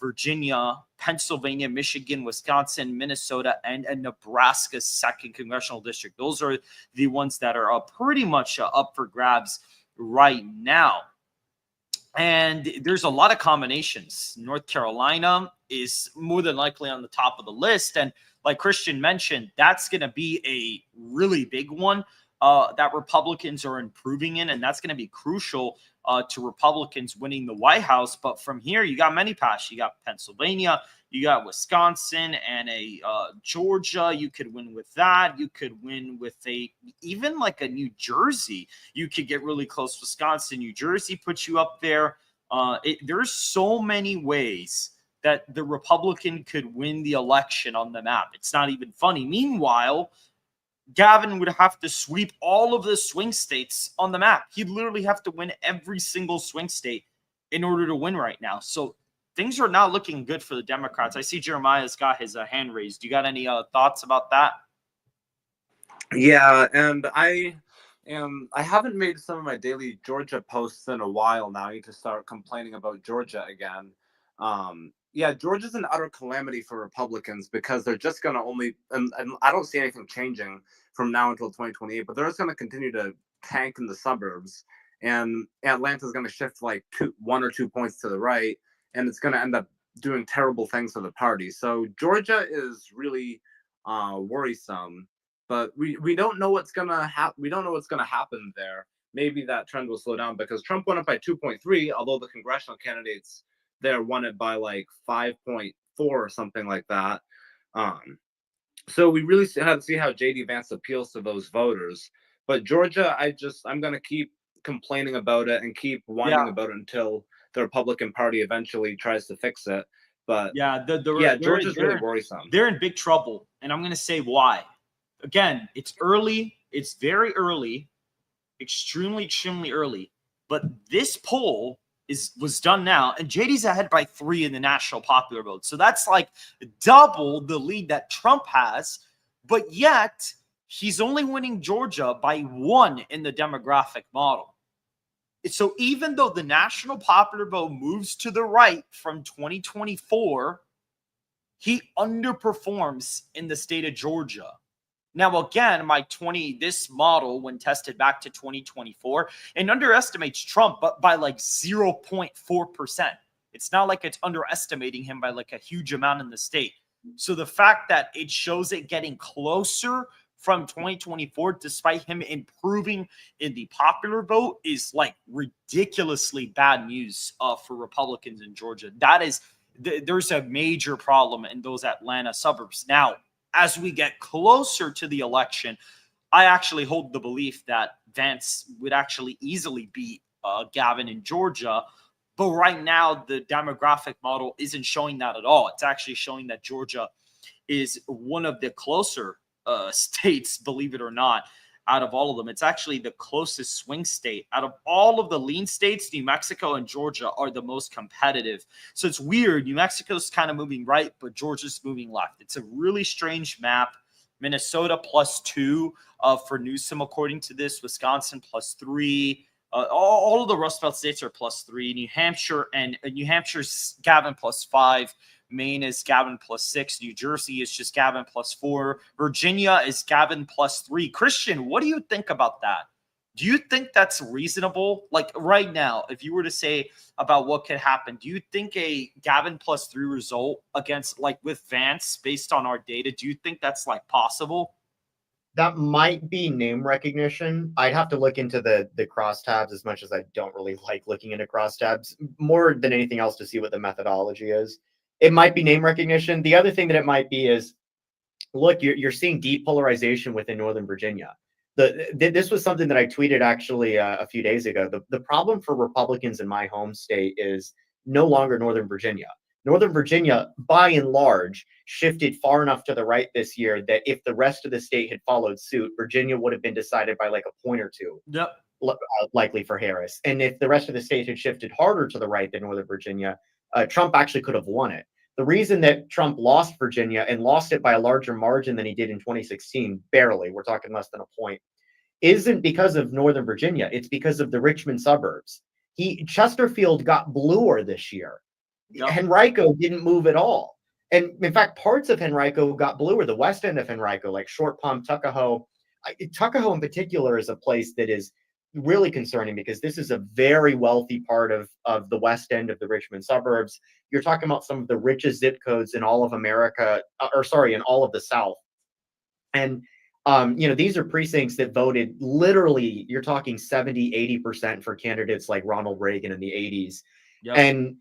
Speaker 1: Virginia, Pennsylvania, Michigan, Wisconsin, Minnesota, and Nebraska's 2nd congressional district. Those are the ones that are pretty much up for grabs right now. And there's a lot of combinations. North Carolina is more than likely on the top of the list. And like Christian mentioned, that's going to be a really big one that Republicans are improving in. And that's going to be crucial to Republicans winning the White House. But from here, you got many paths. You got Pennsylvania, you got Wisconsin, and Georgia. You could win with that. You could win with even like a New Jersey. You could get really close. Wisconsin, New Jersey puts you up there. There's so many ways that the Republican could win the election on the map. It's not even funny. Meanwhile, Gavin would have to sweep all of the swing states on the map. He'd literally have to win every single swing state in order to win right now. So things are not looking good for the Democrats. I see Jeremiah's got his hand raised. You got any thoughts about that?
Speaker 5: Yeah, and I haven't made some of my daily Georgia posts in a while now. I need to start complaining about Georgia again. Yeah, Georgia's an utter calamity for Republicans, because they're just going to only, and I don't see anything changing from now until 2028, but they're just going to continue to tank in the suburbs, and Atlanta's going to shift like 1 or 2 points to the right, and it's going to end up doing terrible things for the party. So Georgia is really worrisome, but we don't know what's going to happen. We don't know what's going to happen there. Maybe that trend will slow down, because Trump won it by 2.3, although the congressional candidates there won it by like 5.4 or something like that. So we really have to see how JD Vance appeals to those voters. But Georgia, I'm going to keep complaining about it and keep whining about it until the Republican Party eventually tries to fix it. But
Speaker 1: yeah,
Speaker 5: Georgia's really worrisome.
Speaker 1: They're in big trouble, and I'm going to say why. Again, it's early. It's very early, extremely, extremely early. But this poll was done now, and JD's ahead by 3 in the national popular vote. So that's like double the lead that Trump has, but yet he's only winning Georgia by 1 in the demographic model. So even though the national popular vote moves to the right from 2024, he underperforms in the state of Georgia. Now, again, this model, when tested back to 2024, it underestimates Trump, but by like 0.4%. It's not like it's underestimating him by like a huge amount in the state. So the fact that it shows it getting closer from 2024, despite him improving in the popular vote, is like ridiculously bad news for Republicans in Georgia. There's a major problem in those Atlanta suburbs. Now, as we get closer to the election, I actually hold the belief that Vance would actually easily beat Gavin in Georgia. But right now, the demographic model isn't showing that at all. It's actually showing that Georgia is one of the closer states, believe it or not, out of all of them. It's actually the closest swing state. Out of all of the lean states, New Mexico and Georgia are the most competitive. So it's weird. New Mexico's kind of moving right, but Georgia's moving left. It's a really strange map. Minnesota +2 for Newsom, according to this. Wisconsin +3. All of the Rust Belt states are +3. New Hampshire's Gavin +5. Maine is Gavin +6. New Jersey is just Gavin +4. Virginia is Gavin +3. Christian, what do you think about that? Do you think that's reasonable? Like right now, if you were to say about what could happen, do you think a Gavin +3 result against like with Vance based on our data, do you think that's like possible?
Speaker 3: That might be name recognition. I'd have to look into the crosstabs, as much as I don't really like looking into crosstabs, more than anything else, to see what the methodology is. It might be name recognition. The other thing that it might be is, look, you're seeing depolarization within Northern Virginia. This was something that I tweeted actually a few days ago. The problem for Republicans in my home state is no longer Northern Virginia. Northern Virginia, by and large, shifted far enough to the right this year that if the rest of the state had followed suit, Virginia would have been decided by like a point or two.
Speaker 1: Yep.
Speaker 3: Likely for Harris. And if the rest of the state had shifted harder to the right than Northern Virginia, Trump actually could have won it. The reason that Trump lost Virginia, and lost it by a larger margin than he did in 2016, barely, we're talking less than a point, isn't because of Northern Virginia. It's because of the Richmond suburbs. Chesterfield got bluer this year. Yep. Henrico didn't move at all. And in fact, parts of Henrico got bluer. The west end of Henrico, like Short Pump, Tuckahoe. Tuckahoe in particular is a place that is really concerning, because this is a very wealthy part of the west end of the Richmond suburbs. You're talking about some of the richest zip codes in all of America, in all of the South. And, these are precincts that voted literally, you're talking 70, 80% for candidates like Ronald Reagan in the 80s. Yep. And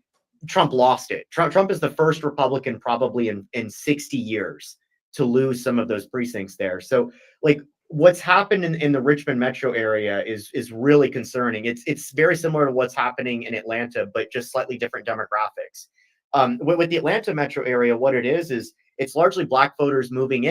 Speaker 3: Trump lost it. Trump is the first Republican probably in 60 years to lose some of those precincts there. So, like, what's happened in the Richmond metro area is really concerning. It's very similar to what's happening in Atlanta, but just slightly different demographics. With the Atlanta metro area, what it is it's largely Black voters moving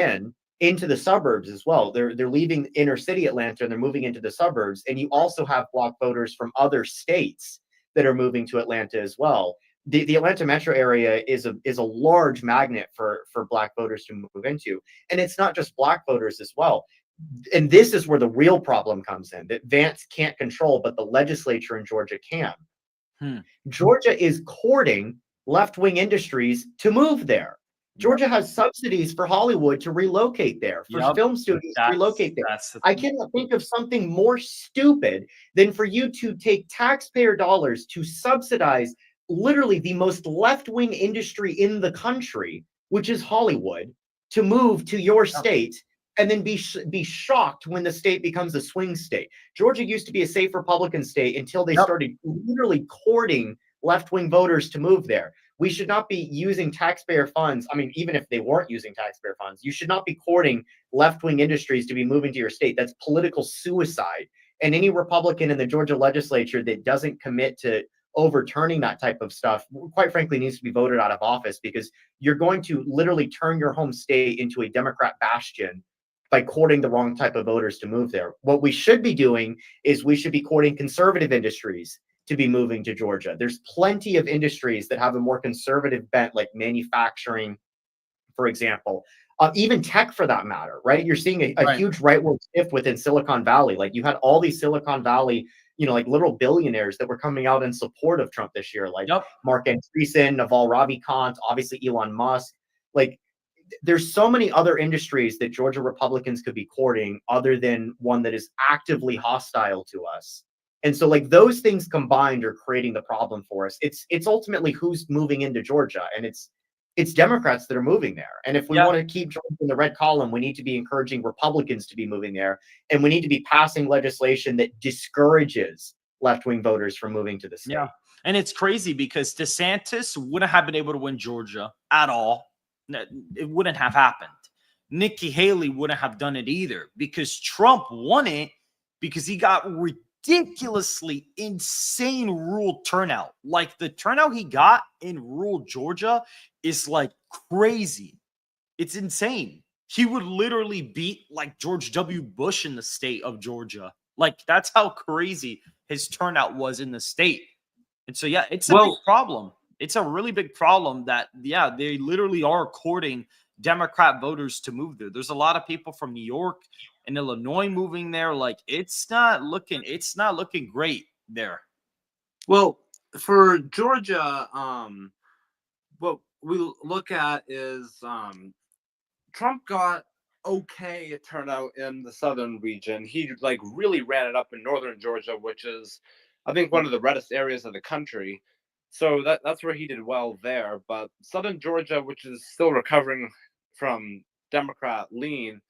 Speaker 3: into the suburbs as well. They're leaving inner city Atlanta and they're moving into the suburbs. And you also have Black voters from other states that are moving to Atlanta as well. The Atlanta metro area is a large magnet for Black voters to move into. And it's not just Black voters as well. And this is where the real problem comes in, that Vance can't control, but the legislature in Georgia can. Georgia is courting left-wing industries to move there. Georgia has subsidies for Hollywood to relocate there, for film studios to relocate there. I cannot think of something more stupid than for you to take taxpayer dollars to subsidize literally the most left-wing industry in the country, which is Hollywood, to move to your state, and then be shocked when the state becomes a swing state. Georgia used to be a safe Republican state until they started literally courting left-wing voters to move there. We should not be using taxpayer funds. I mean, even if they weren't using taxpayer funds, you should not be courting left-wing industries to be moving to your state. That's political suicide. And any Republican in the Georgia legislature that doesn't commit to overturning that type of stuff, quite frankly, needs to be voted out of office, because you're going to literally turn your home state into a Democrat bastion by courting the wrong type of voters to move there. What we should be doing is we should be courting conservative industries to be moving to Georgia. There's plenty of industries that have a more conservative bent, like manufacturing, for example, even tech for that matter, right? You're seeing a
Speaker 1: Right.
Speaker 3: huge rightward shift within Silicon Valley. Like you had all these Silicon Valley, like literal billionaires that were coming out in support of Trump this year, like
Speaker 1: Yep.
Speaker 3: Mark Andreessen, Naval Ravikant, obviously Elon Musk. Like there's so many other industries that Georgia Republicans could be courting other than one that is actively hostile to us. And so like those things combined are creating the problem for us. It's ultimately who's moving into Georgia, and it's Democrats that are moving there. And if we want to keep Georgia in the red column, we need to be encouraging Republicans to be moving there, and we need to be passing legislation that discourages left-wing voters from moving to the state.
Speaker 1: Yeah. And it's crazy because DeSantis wouldn't have been able to win Georgia at all. It wouldn't have happened. Nikki Haley wouldn't have done it either, because Trump won it because he got ridiculously insane rural turnout. Like the turnout he got in rural Georgia is like crazy. It's insane. He would literally beat like George W. Bush in the state of Georgia. Like that's how crazy his turnout was in the state. And so, yeah, it's a big problem. It's a really big problem that, they literally are courting Democrat voters to move there. There's a lot of people from New York and Illinois moving there. Like it's not looking great there.
Speaker 5: Well, for Georgia, what we look at is Trump got okay turnout in the southern region. He like really ran it up in northern Georgia, which is, I think, one of the reddest areas of the country. So that's where he did well there. But southern Georgia, which is still recovering from Democrat lean,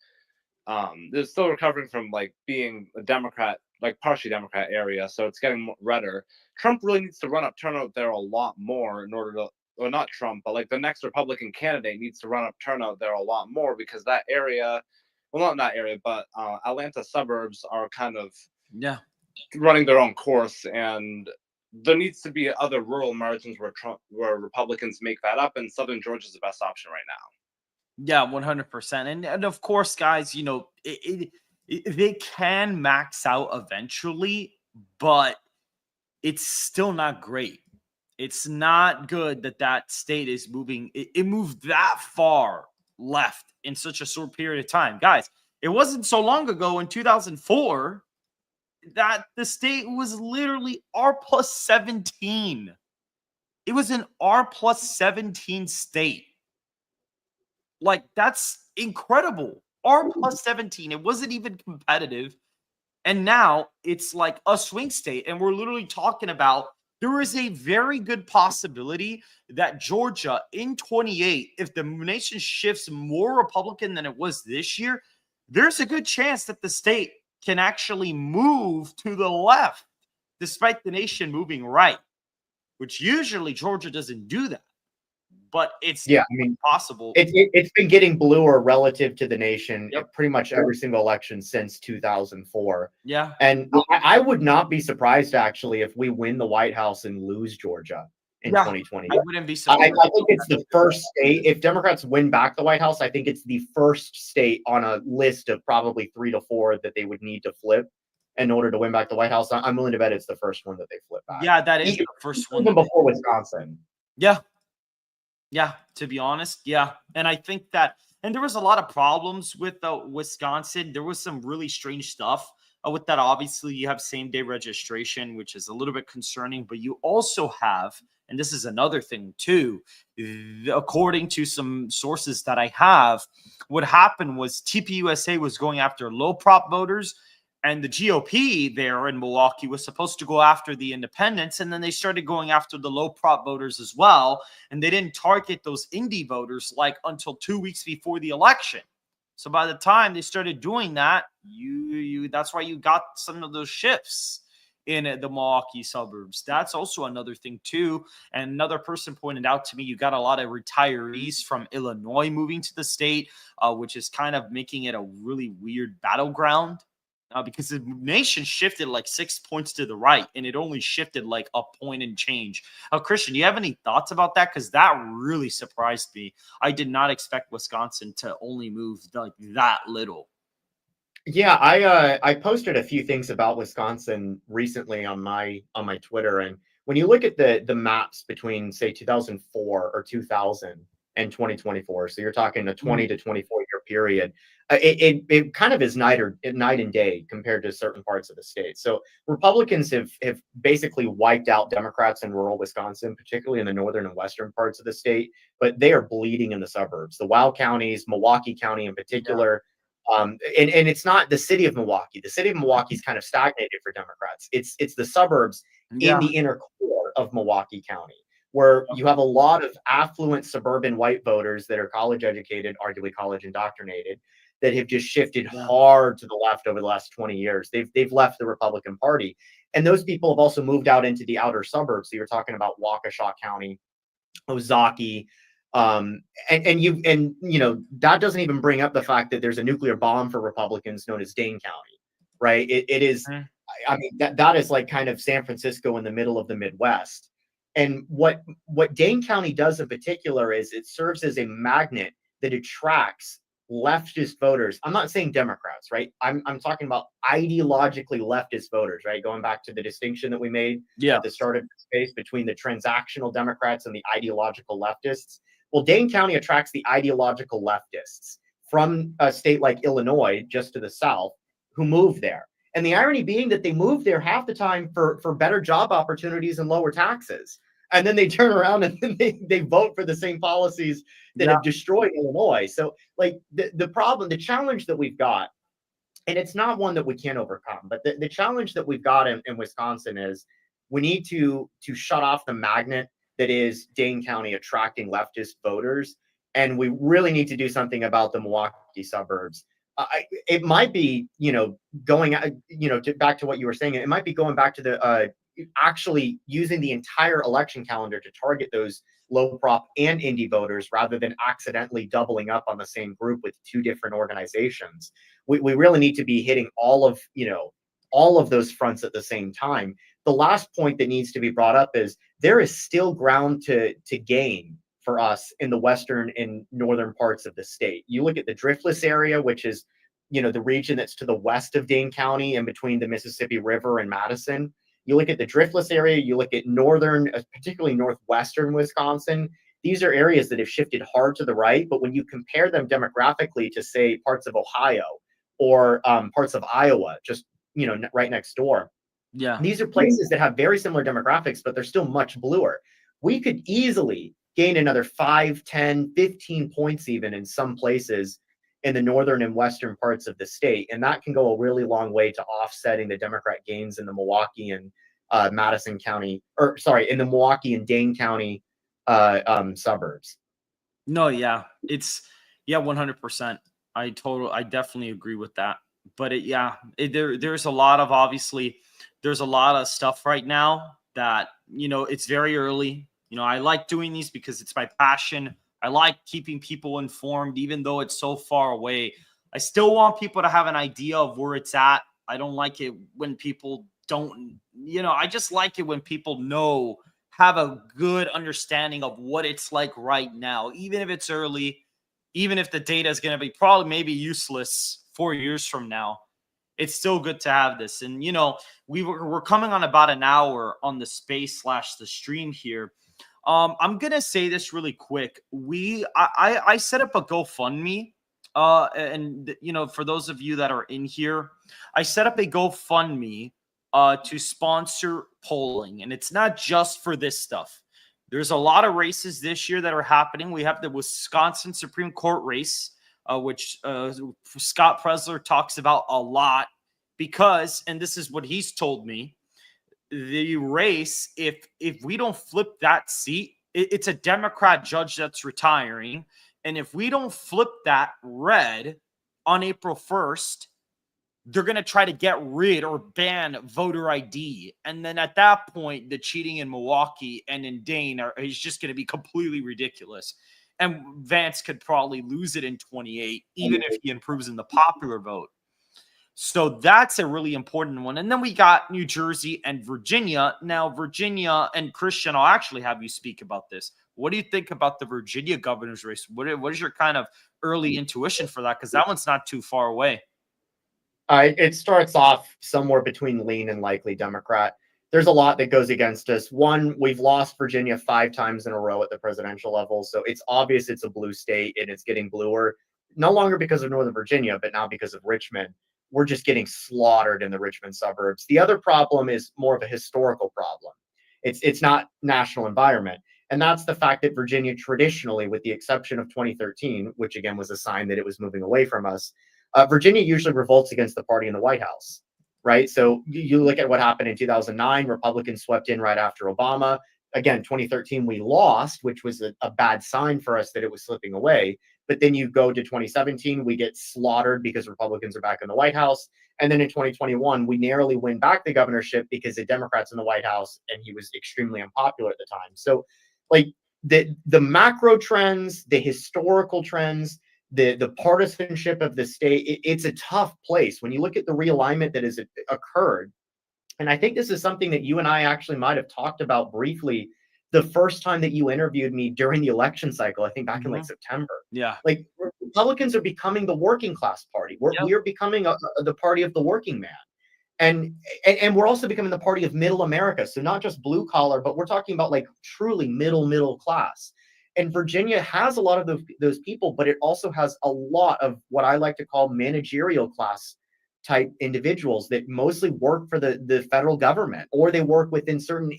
Speaker 5: is still recovering from like being a Democrat, like partially Democrat area. So it's getting redder. Trump really needs to run up turnout there a lot more in order to, or not Trump, but like the next Republican candidate needs to run up turnout there a lot more, because that area, well, not that area, but Atlanta suburbs are kind of running their own course, and there needs to be other rural margins where Republicans make that up, and southern Georgia is the best option right now.
Speaker 1: Yeah, 100%. And of course, guys, they can max out eventually, but it's still not great. It's not good that state is moving. It moved that far left in such a short period of time. Guys, it wasn't so long ago in 2004 that the state was literally R+17. It was an R+17 state. Like, that's incredible. R+17. It wasn't even competitive. And now it's like a swing state. And we're literally talking about there is a very good possibility that Georgia in 28, if the nation shifts more Republican than it was this year, there's a good chance that the state can actually move to the left, despite the nation moving right, which usually Georgia doesn't do that. But it's possible.
Speaker 3: It's been getting bluer relative to the nation pretty much every single election since 2004.
Speaker 1: Yeah.
Speaker 3: And I would not be surprised, actually, if we win the White House and lose Georgia in 2020.
Speaker 1: I wouldn't be surprised.
Speaker 3: I think it's the first state. If Democrats win back the White House, I think it's the first state on a list of probably 3 to 4 that they would need to flip in order to win back the White House. I'm willing to bet it's the first one that they flip back.
Speaker 1: Yeah, that is the first one.
Speaker 3: Even before Wisconsin.
Speaker 1: Yeah. Yeah, to be honest, yeah. And I think that, and there was a lot of problems with Wisconsin. There was some really strange stuff with that. Obviously, you have same-day registration, which is a little bit concerning, but you also have, and this is another thing too, according to some sources that I have, what happened was TPUSA was going after low prop voters, and the GOP there in Milwaukee was supposed to go after the independents, and then they started going after the low prop voters as well, and they didn't target those indie voters like until 2 weeks before the election. So by the time they started doing that, that's why you got some of those shifts in the Milwaukee suburbs. That's also another thing too. And another person pointed out to me, you got a lot of retirees from Illinois moving to the state, which is kind of making it a really weird battleground. Because the nation shifted like 6 points to the right, and it only shifted like a point and change. Christian, do you have any thoughts about that? Because that really surprised me. I did not expect Wisconsin to only move like that little.
Speaker 3: Yeah, I posted a few things about Wisconsin recently on my Twitter, and when you look at the maps between say 2004 or 2000 and 2024, so you're talking a 20 to 24-year period, it kind of is night and day compared to certain parts of the state. So Republicans have basically wiped out Democrats in rural Wisconsin, particularly in the northern and western parts of the state, but they are bleeding in the suburbs, the Wow counties, Milwaukee County in particular. And it's not the city of Milwaukee. The city of Milwaukee's kind of stagnated for Democrats. It's the suburbs in the inner core of Milwaukee County, where you have a lot of affluent suburban white voters that are college educated, arguably college indoctrinated, that have just shifted hard to the left over the last 20 years. They've left the Republican Party. And those people have also moved out into the outer suburbs. So you're talking about Waukesha County, Ozaukee, and you know, that doesn't even bring up the fact that there's a nuclear bomb for Republicans known as Dane County, right? It is, I mean, that is like kind of San Francisco in the middle of the Midwest. And what Dane County does in particular is it serves as a magnet that attracts leftist voters. I'm not saying Democrats, right? I'm talking about ideologically leftist voters, right? Going back to the distinction that we made at the start of the space between the transactional Democrats and the ideological leftists. Well, Dane County attracts the ideological leftists from a state like Illinois, just to the south, who move there. And the irony being that they move there half the time for better job opportunities and lower taxes. And then they turn around and then they vote for the same policies that have destroyed Illinois. So like the problem, the challenge that we've got, and it's not one that we can't overcome, but the challenge that we've got in Wisconsin is we need to shut off the magnet that is Dane County attracting leftist voters. And we really need to do something about the Milwaukee suburbs. It might be, you know, going, you know, back to what you were saying, it might be going back to the actually using the entire election calendar to target those low prop and indie voters rather than accidentally doubling up on the same group with two different organizations. We really need to be hitting all of, you know, all of those fronts at the same time. The last point that needs to be brought up is there is still ground to gain for us in the western and northern parts of the state. You look at the Driftless area, which is, you know, the region that's to the west of Dane County and between the Mississippi River and Madison. You look at the Driftless area, you look at northern, particularly northwestern Wisconsin. These are areas that have shifted hard to the right, but when you compare them demographically to, say, parts of Ohio or parts of Iowa, just, you know, right next door, these are places that have very similar demographics, but they're still much bluer. We could easily gain another 5, 10, 15 points even in some places in the northern and western parts of the state. And that can go a really long way to offsetting the Democrat gains in the Milwaukee and Madison County, or sorry, in the Milwaukee and Dane County suburbs.
Speaker 1: No, yeah, it's 100%. I definitely agree with that. But there's a lot of, obviously, there's a lot of stuff right now that, you know, it's very early. You know, I like doing these because it's my passion. I like keeping people informed, even though it's so far away. I still want people to have an idea of where it's at. I don't like it when people don't, you know, I just like it when people have a good understanding of what it's like right now, even if it's early, even if the data is going to be probably maybe useless 4 years from now. It's still good to have this. And, you know, we're coming on about an hour on the space / the stream here. I'm going to say this really quick. I set up a GoFundMe. And, you know, for those of you that are in here, I set up a GoFundMe to sponsor polling. And it's not just for this stuff. There's a lot of races this year that are happening. We have the Wisconsin Supreme Court race, which Scott Presler talks about a lot because, and this is what he's told me, the race, if we don't flip that seat, it's a Democrat judge that's retiring. And if we don't flip that red on April 1st, they're going to try to get rid or ban voter ID. And then at that point, the cheating in Milwaukee and in Dane is just going to be completely ridiculous. And Vance could probably lose it in 28, even if he improves in the popular vote. So that's a really important one. And then we got New Jersey and Virginia. Now, Virginia and Christian, I'll actually have you speak about this. What do you think about the Virginia governor's race? What is your kind of early intuition for that? Because that one's not too far away.
Speaker 3: It starts off somewhere between lean and likely Democrat. There's a lot that goes against us. One, we've lost Virginia 5 times in a row at the presidential level, so it's obvious it's a blue state and it's getting bluer. No longer because of Northern Virginia, but now because of Richmond. We're just getting slaughtered in the Richmond suburbs. The other problem is more of a historical problem. It's not national environment. And that's the fact that Virginia traditionally, with the exception of 2013, which again was a sign that it was moving away from us, Virginia usually revolts against the party in the White House, right? So you look at what happened in 2009, Republicans swept in right after Obama. Again, 2013, we lost, which was a bad sign for us that it was slipping away. But then you go to 2017, we get slaughtered because Republicans are back in the White House. And then in 2021, we narrowly win back the governorship because the Democrats in the White House, and he was extremely unpopular at the time. So, like the macro trends, the historical trends, the partisanship of the state, it's a tough place when you look at the realignment that has occurred. And I think this is something that you and I actually might have talked about briefly the first time that you interviewed me during the election cycle, I think back in like September.
Speaker 1: Yeah.
Speaker 3: Like Republicans are becoming the working class party. We are becoming the party of the working man. And we're also becoming the party of middle America. So not just blue collar, but we're talking about like truly middle class. And Virginia has a lot of those people, but it also has a lot of what I like to call managerial class type individuals that mostly work for the federal government, or they work within certain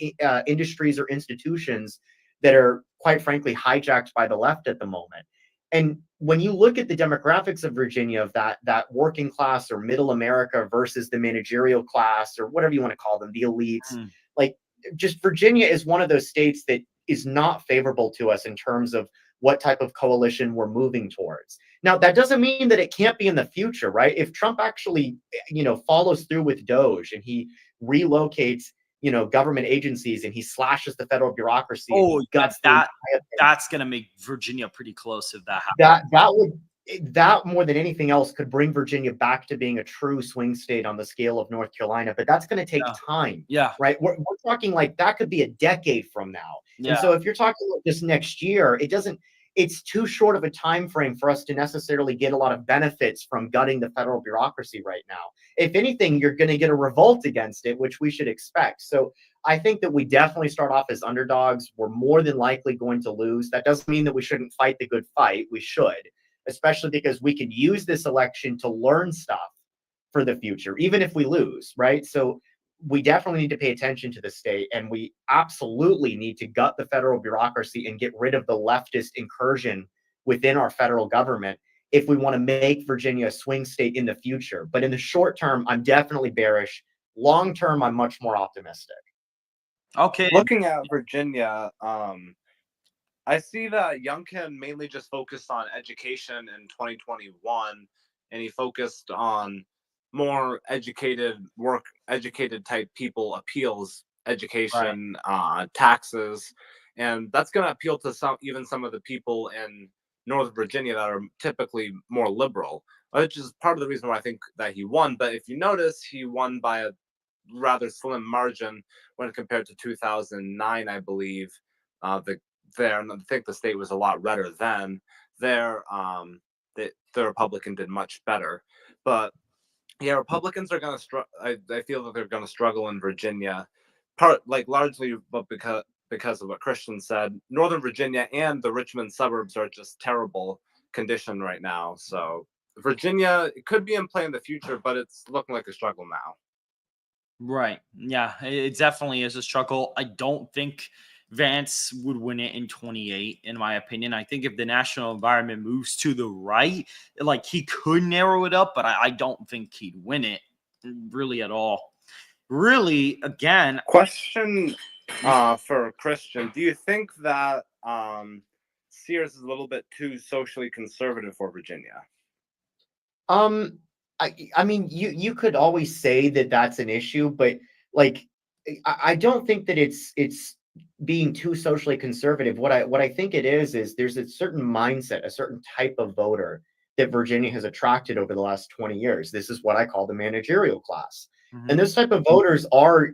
Speaker 3: industries or institutions that are quite frankly hijacked by the left at the moment. And when you look at the demographics of Virginia, of that working class or middle America versus the managerial class or whatever you want to call them, the elites, like just Virginia is one of those states that is not favorable to us in terms of what type of coalition we're moving towards. Now, that doesn't mean that it can't be in the future, right? If Trump actually, follows through with Doge and he relocates, government agencies and he slashes the federal bureaucracy.
Speaker 1: Oh, that's going to make Virginia pretty close if that happens.
Speaker 3: That more than anything else could bring Virginia back to being a true swing state on the scale of North Carolina, but that's going to take time.
Speaker 1: Yeah.
Speaker 3: Right. We're talking like that could be a decade from now.
Speaker 1: Yeah.
Speaker 3: And so if you're talking about this next year, it's too short of a time frame for us to necessarily get a lot of benefits from gutting the federal bureaucracy right now. If anything, you're going to get a revolt against it, which we should expect. So I think that we definitely start off as underdogs. We're more than likely going to lose. That doesn't mean that we shouldn't fight the good fight. We should, especially because we can use this election to learn stuff for the future, even if we lose, right? So we definitely need to pay attention to the state, and we absolutely need to gut the federal bureaucracy and get rid of the leftist incursion within our federal government if we want to make Virginia a swing state in the future. But in the short term, I'm definitely bearish. Long term, I'm much more optimistic.
Speaker 1: Okay.
Speaker 5: Looking at Virginia, I see that Youngkin mainly just focused on education in 2021, and he focused on more educated type people appeals, education, taxes, and that's going to appeal to some of the people in Northern Virginia that are typically more liberal, which is part of the reason why I think that he won. But if you notice, he won by a rather slim margin when compared to 2009, I believe. And I think the state was a lot redder then. The Republican did much better, but yeah, Republicans are going to struggle. I feel that they're going to struggle in Virginia, largely, but because of what Christian said. Northern Virginia and the Richmond suburbs are just terrible condition right now. So Virginia, it could be in play in the future, but it's looking like a struggle now.
Speaker 1: Right. Yeah, it definitely is a struggle. I don't think Vance would win it in 28, in my opinion. I think if the national environment moves to the right, like he could narrow it up, but I don't think he'd win it really at all. Really, again.
Speaker 5: Question for Christian. Do you think that Sears is a little bit too socially conservative for Virginia?
Speaker 3: I mean, you could always say that that's an issue, but like, I don't think that it's being too socially conservative. What I think it is there's a certain mindset, a certain type of voter that Virginia has attracted over the last 20 years. This is what I call the managerial class. And this type of voters are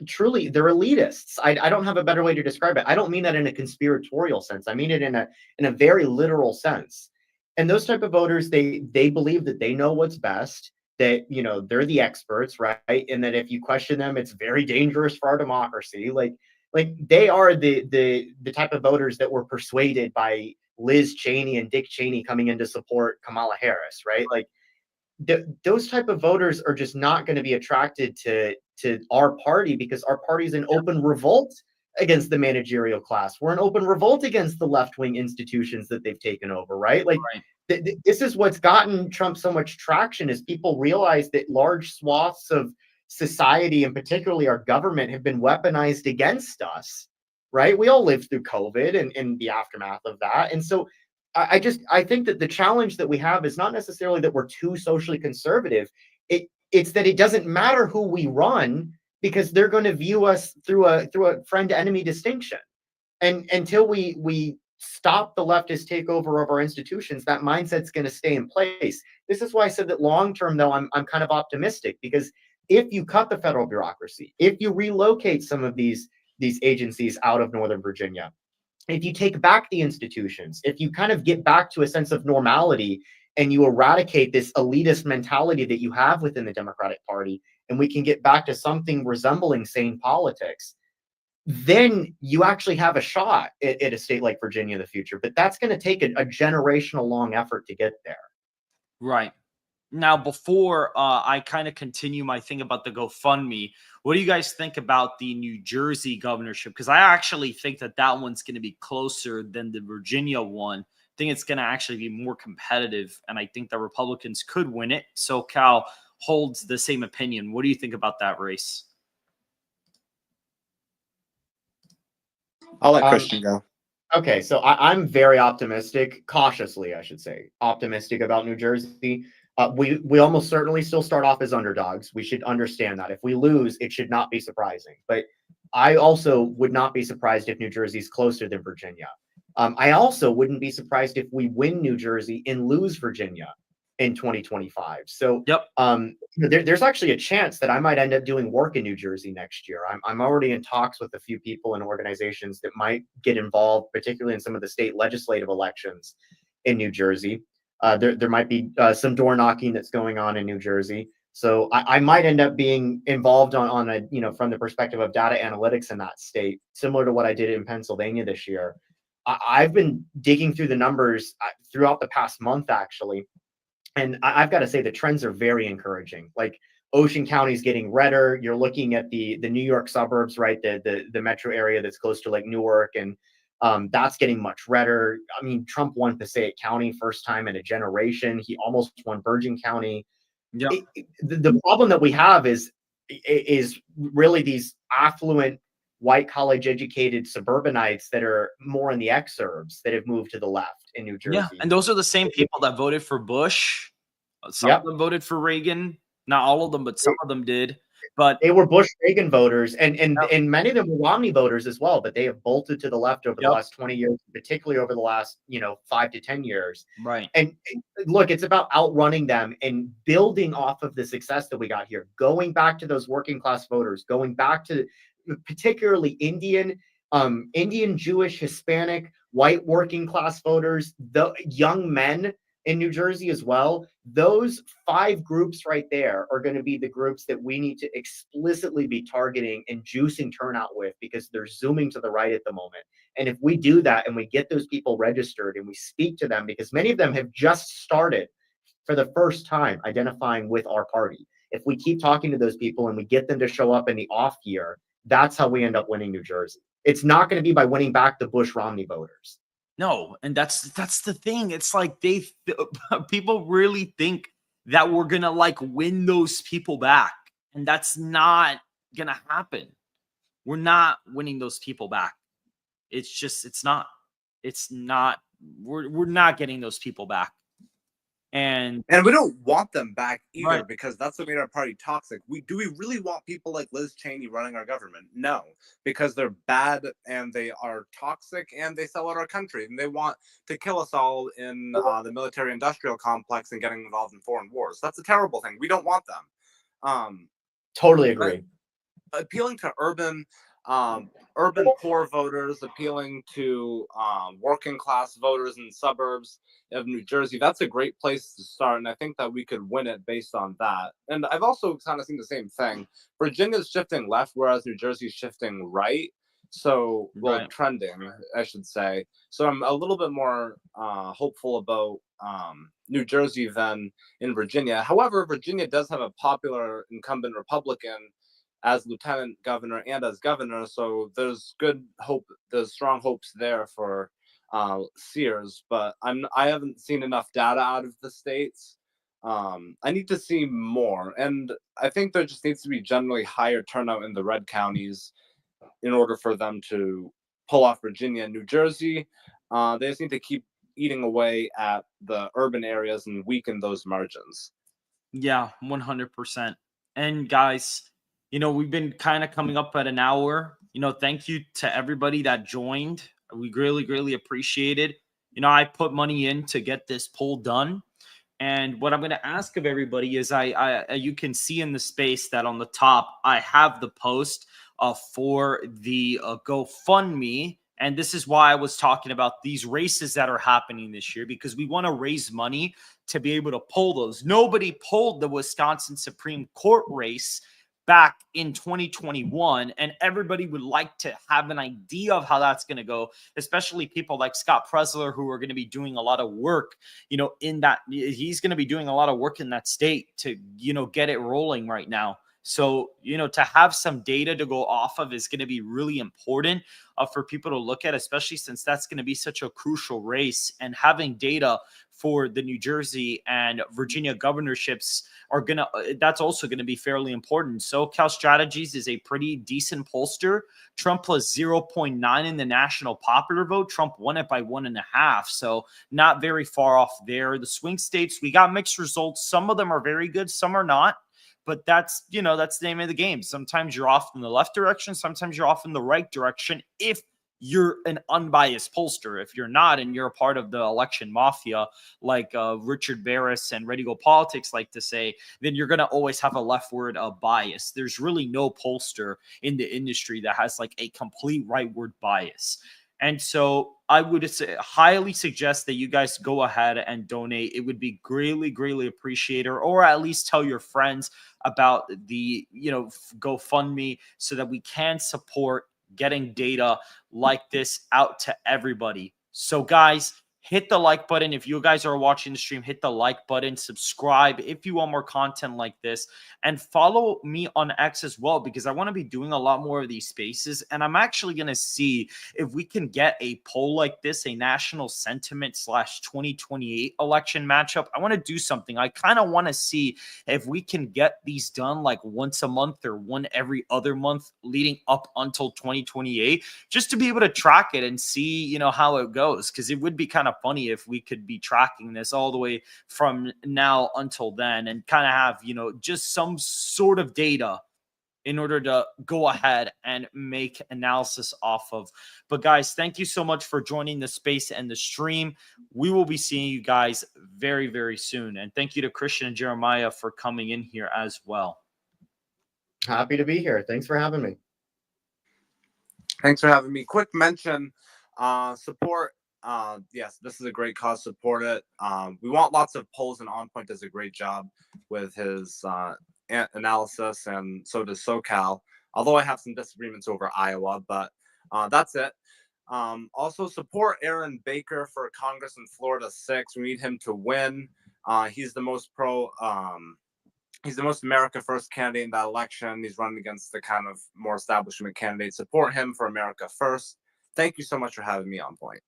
Speaker 3: truly, they're elitists. I don't have a better way to describe it. I don't mean that in a conspiratorial sense. I mean it in a very literal sense. And those type of voters, they believe that they know what's best. that, you know, they're the experts, right? And that if you question them, it's very dangerous for our democracy. Like they are the type of voters that were persuaded by Liz Cheney and Dick Cheney coming in to support Kamala Harris, right? Like those type of voters are just not going to be attracted to our party, because our party is an open revolt against the managerial class. We're an open revolt against the left-wing institutions that they've taken over, right? Like this is what's gotten Trump so much traction, is people realize that large swaths of society, and particularly our government, have been weaponized against us, right? We all lived through COVID and the aftermath of that. And so I think that the challenge that we have is not necessarily that we're too socially conservative. It's that it doesn't matter who we run, because they're going to view us through a friend enemy distinction. And until we stop the leftist takeover of our institutions, that mindset's going to stay in place. This is why I said that long term, though, I'm kind of optimistic, because if you cut the federal bureaucracy, if you relocate some of these agencies out of Northern Virginia, if you take back the institutions, if you kind of get back to a sense of normality, and you eradicate this elitist mentality that you have within the Democratic Party, and we can get back to something resembling sane politics, then you actually have a shot at a state like Virginia in the future. But that's going to take a generational long effort to get there.
Speaker 1: Right. Now, before I kind of continue my thing about the GoFundMe, what do you guys think about the New Jersey governorship? Because I actually think that one's going to be closer than the Virginia one. I think it's going to actually be more competitive, and I think the Republicans could win it. SoCal holds the same opinion. What do you think about that race?
Speaker 6: I'll let Christian go.
Speaker 3: Okay, so I'm very optimistic, cautiously, I should say, optimistic about New Jersey. We almost certainly still start off as underdogs. We should understand that. If we lose, it should not be surprising. But I also would not be surprised if New Jersey is closer than Virginia. I also wouldn't be surprised if we win New Jersey and lose Virginia in 2025. So there's actually a chance that I might end up doing work in New Jersey next year. I'm already in talks with a few people and organizations that might get involved, particularly in some of the state legislative elections in New Jersey. There might be some door knocking that's going on in New Jersey. So I might end up being involved on a, you know, from the perspective of data analytics in that state, similar to what I did in Pennsylvania this year. I've been digging through the numbers throughout the past month, actually. And I've got to say the trends are very encouraging. Like Ocean County is getting redder. You're looking at the New York suburbs, right? The metro area that's close to like Newark, and that's getting much redder. I mean, Trump won Passaic County first time in a generation. He almost won Bergen County.
Speaker 1: Yeah.
Speaker 3: The problem that we have is really these affluent, white college educated suburbanites that are more in the exurbs that have moved to the left in New Jersey.
Speaker 1: Yeah, and those are the same people that voted for Bush. Some of them voted for Reagan. Not all of them, but some of them did. But
Speaker 3: they were Bush Reagan voters, and many of them were Romney voters as well. But they have bolted to the left over the last 20 years, particularly over the last 5 to 10 years.
Speaker 1: Right.
Speaker 3: And look, it's about outrunning them and building off of the success that we got here. Going back to those working class voters, going back to particularly Indian, Jewish, Hispanic, white working class voters, the young men in New Jersey as well. Those 5 groups right there are going to be the groups that we need to explicitly be targeting and juicing turnout with, because they're zooming to the right at the moment. And if we do that and we get those people registered and we speak to them, because many of them have just started for the first time identifying with our party. If we keep talking to those people and we get them to show up in the off year, that's how we end up winning New Jersey. It's not going to be by winning back the Bush Romney voters.
Speaker 1: No, and that's the thing. It's like people really think that we're gonna like win those people back, and that's not gonna happen. We're not winning those people back. It's not. We're not getting those people back. And
Speaker 5: we don't want them back either,
Speaker 1: right,
Speaker 5: because that's what made our party toxic. Do we really want people like Liz Cheney running our government? No, because they're bad and they are toxic and they sell out our country and they want to kill us all in the military-industrial complex and getting involved in foreign wars. That's a terrible thing. We don't want them.
Speaker 3: Totally agree.
Speaker 5: Appealing to urban urban poor voters, appealing to working class voters in suburbs of New Jersey. That's a great place to start, and I think that we could win it based on that. And I've also kind of seen the same thing. Virginia's shifting left, whereas New Jersey's shifting right. So, well,
Speaker 1: Right.
Speaker 5: trending, I should say. So I'm a little bit more hopeful about New Jersey than in Virginia. However, Virginia does have a popular incumbent Republican as lieutenant governor and as governor, so there's good hope. There's strong hopes there for Sears, but I haven't seen enough data out of the states. I need to see more, and I think there just needs to be generally higher turnout in the red counties in order for them to pull off Virginia and New Jersey. They just need to keep eating away at the urban areas and weaken those margins.
Speaker 1: Yeah, 100%. And guys, we've been kind of coming up at an hour. Thank you to everybody that joined. We greatly, greatly appreciate it. I put money in to get this poll done. And what I'm going to ask of everybody is you can see in the space that on the top, I have the post for the GoFundMe. And this is why I was talking about these races that are happening this year, because we want to raise money to be able to pull those. Nobody pulled the Wisconsin Supreme Court race back in 2021, and everybody would like to have an idea of how that's going to go, especially people like Scott Presler, who are going to be doing a lot of work, in that. He's going to be doing a lot of work in that state to, get it rolling right now. So, to have some data to go off of is going to be really important for people to look at, especially since that's going to be such a crucial race. And having data for the New Jersey and Virginia governorships that's also going to be fairly important. SoCalStrategies is a pretty decent pollster. Trump plus 0.9 in the national popular vote. Trump won it by 1.5. So not very far off there. The swing states, we got mixed results. Some of them are very good, some are not. But that's the name of the game. Sometimes you're off in the left direction. Sometimes you're off in the right direction if you're an unbiased pollster. If you're not, and you're a part of the election mafia, like Richard Barris and Ready Go Politics like to say, then you're going to always have a leftward bias. There's really no pollster in the industry that has like a complete rightward bias. And so I would highly suggest that you guys go ahead and donate. It would be greatly, greatly appreciated, or at least tell your friends about the, GoFundMe, so that we can support getting data like this out to everybody. So guys, hit the like button. If you guys are watching the stream, hit the like button, subscribe if you want more content like this, and follow me on X as well, because I want to be doing a lot more of these spaces. And I'm actually going to see if we can get a poll like this, a national sentiment / 2028 election matchup. I want to do something. I kind of want to see if we can get these done like once a month or one every other month leading up until 2028, just to be able to track it and see, how it goes. Because it would be kind of funny if we could be tracking this all the way from now until then, and kind of have, just some sort of data in order to go ahead and make analysis off of. But guys, thank you so much for joining the space and the stream. We will be seeing you guys very, very soon. And thank you to Christian and Jeremiah for coming in here as well.
Speaker 3: Happy to be here. Thanks for having me.
Speaker 5: Thanks for having me. Quick mention, support. Yes, this is a great cause. Support it. We want lots of polls, and On Point does a great job with his analysis, and so does SoCal. Although I have some disagreements over Iowa, but that's it. Also support Aaron Baker for Congress in Florida 6. We need him to win. He's the most he's the most America First candidate in that election. He's running against the kind of more establishment candidate. Support him for America First. Thank you so much for having me On Point.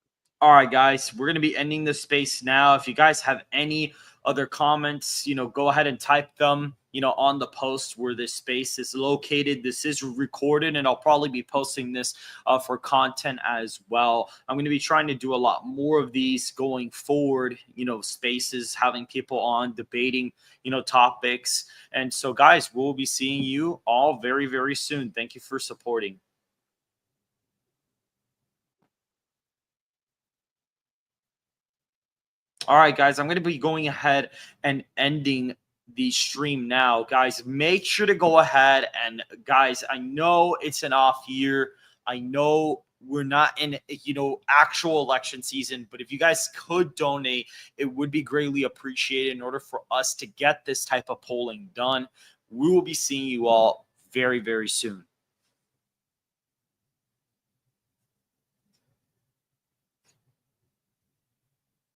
Speaker 1: All right, guys, we're going to be ending the space now. If you guys have any other comments, go ahead and type them, on the post where this space is located. This is recorded, and I'll probably be posting this for content as well. I'm going to be trying to do a lot more of these going forward, spaces, having people on debating, topics. And so, guys, we'll be seeing you all very, very soon. Thank you for supporting. All right, guys, I'm going to be going ahead and ending the stream now. Guys, make sure to go ahead. And guys, I know it's an off year. I know we're not in, actual election season, but if you guys could donate, it would be greatly appreciated in order for us to get this type of polling done. We will be seeing you all very, very soon.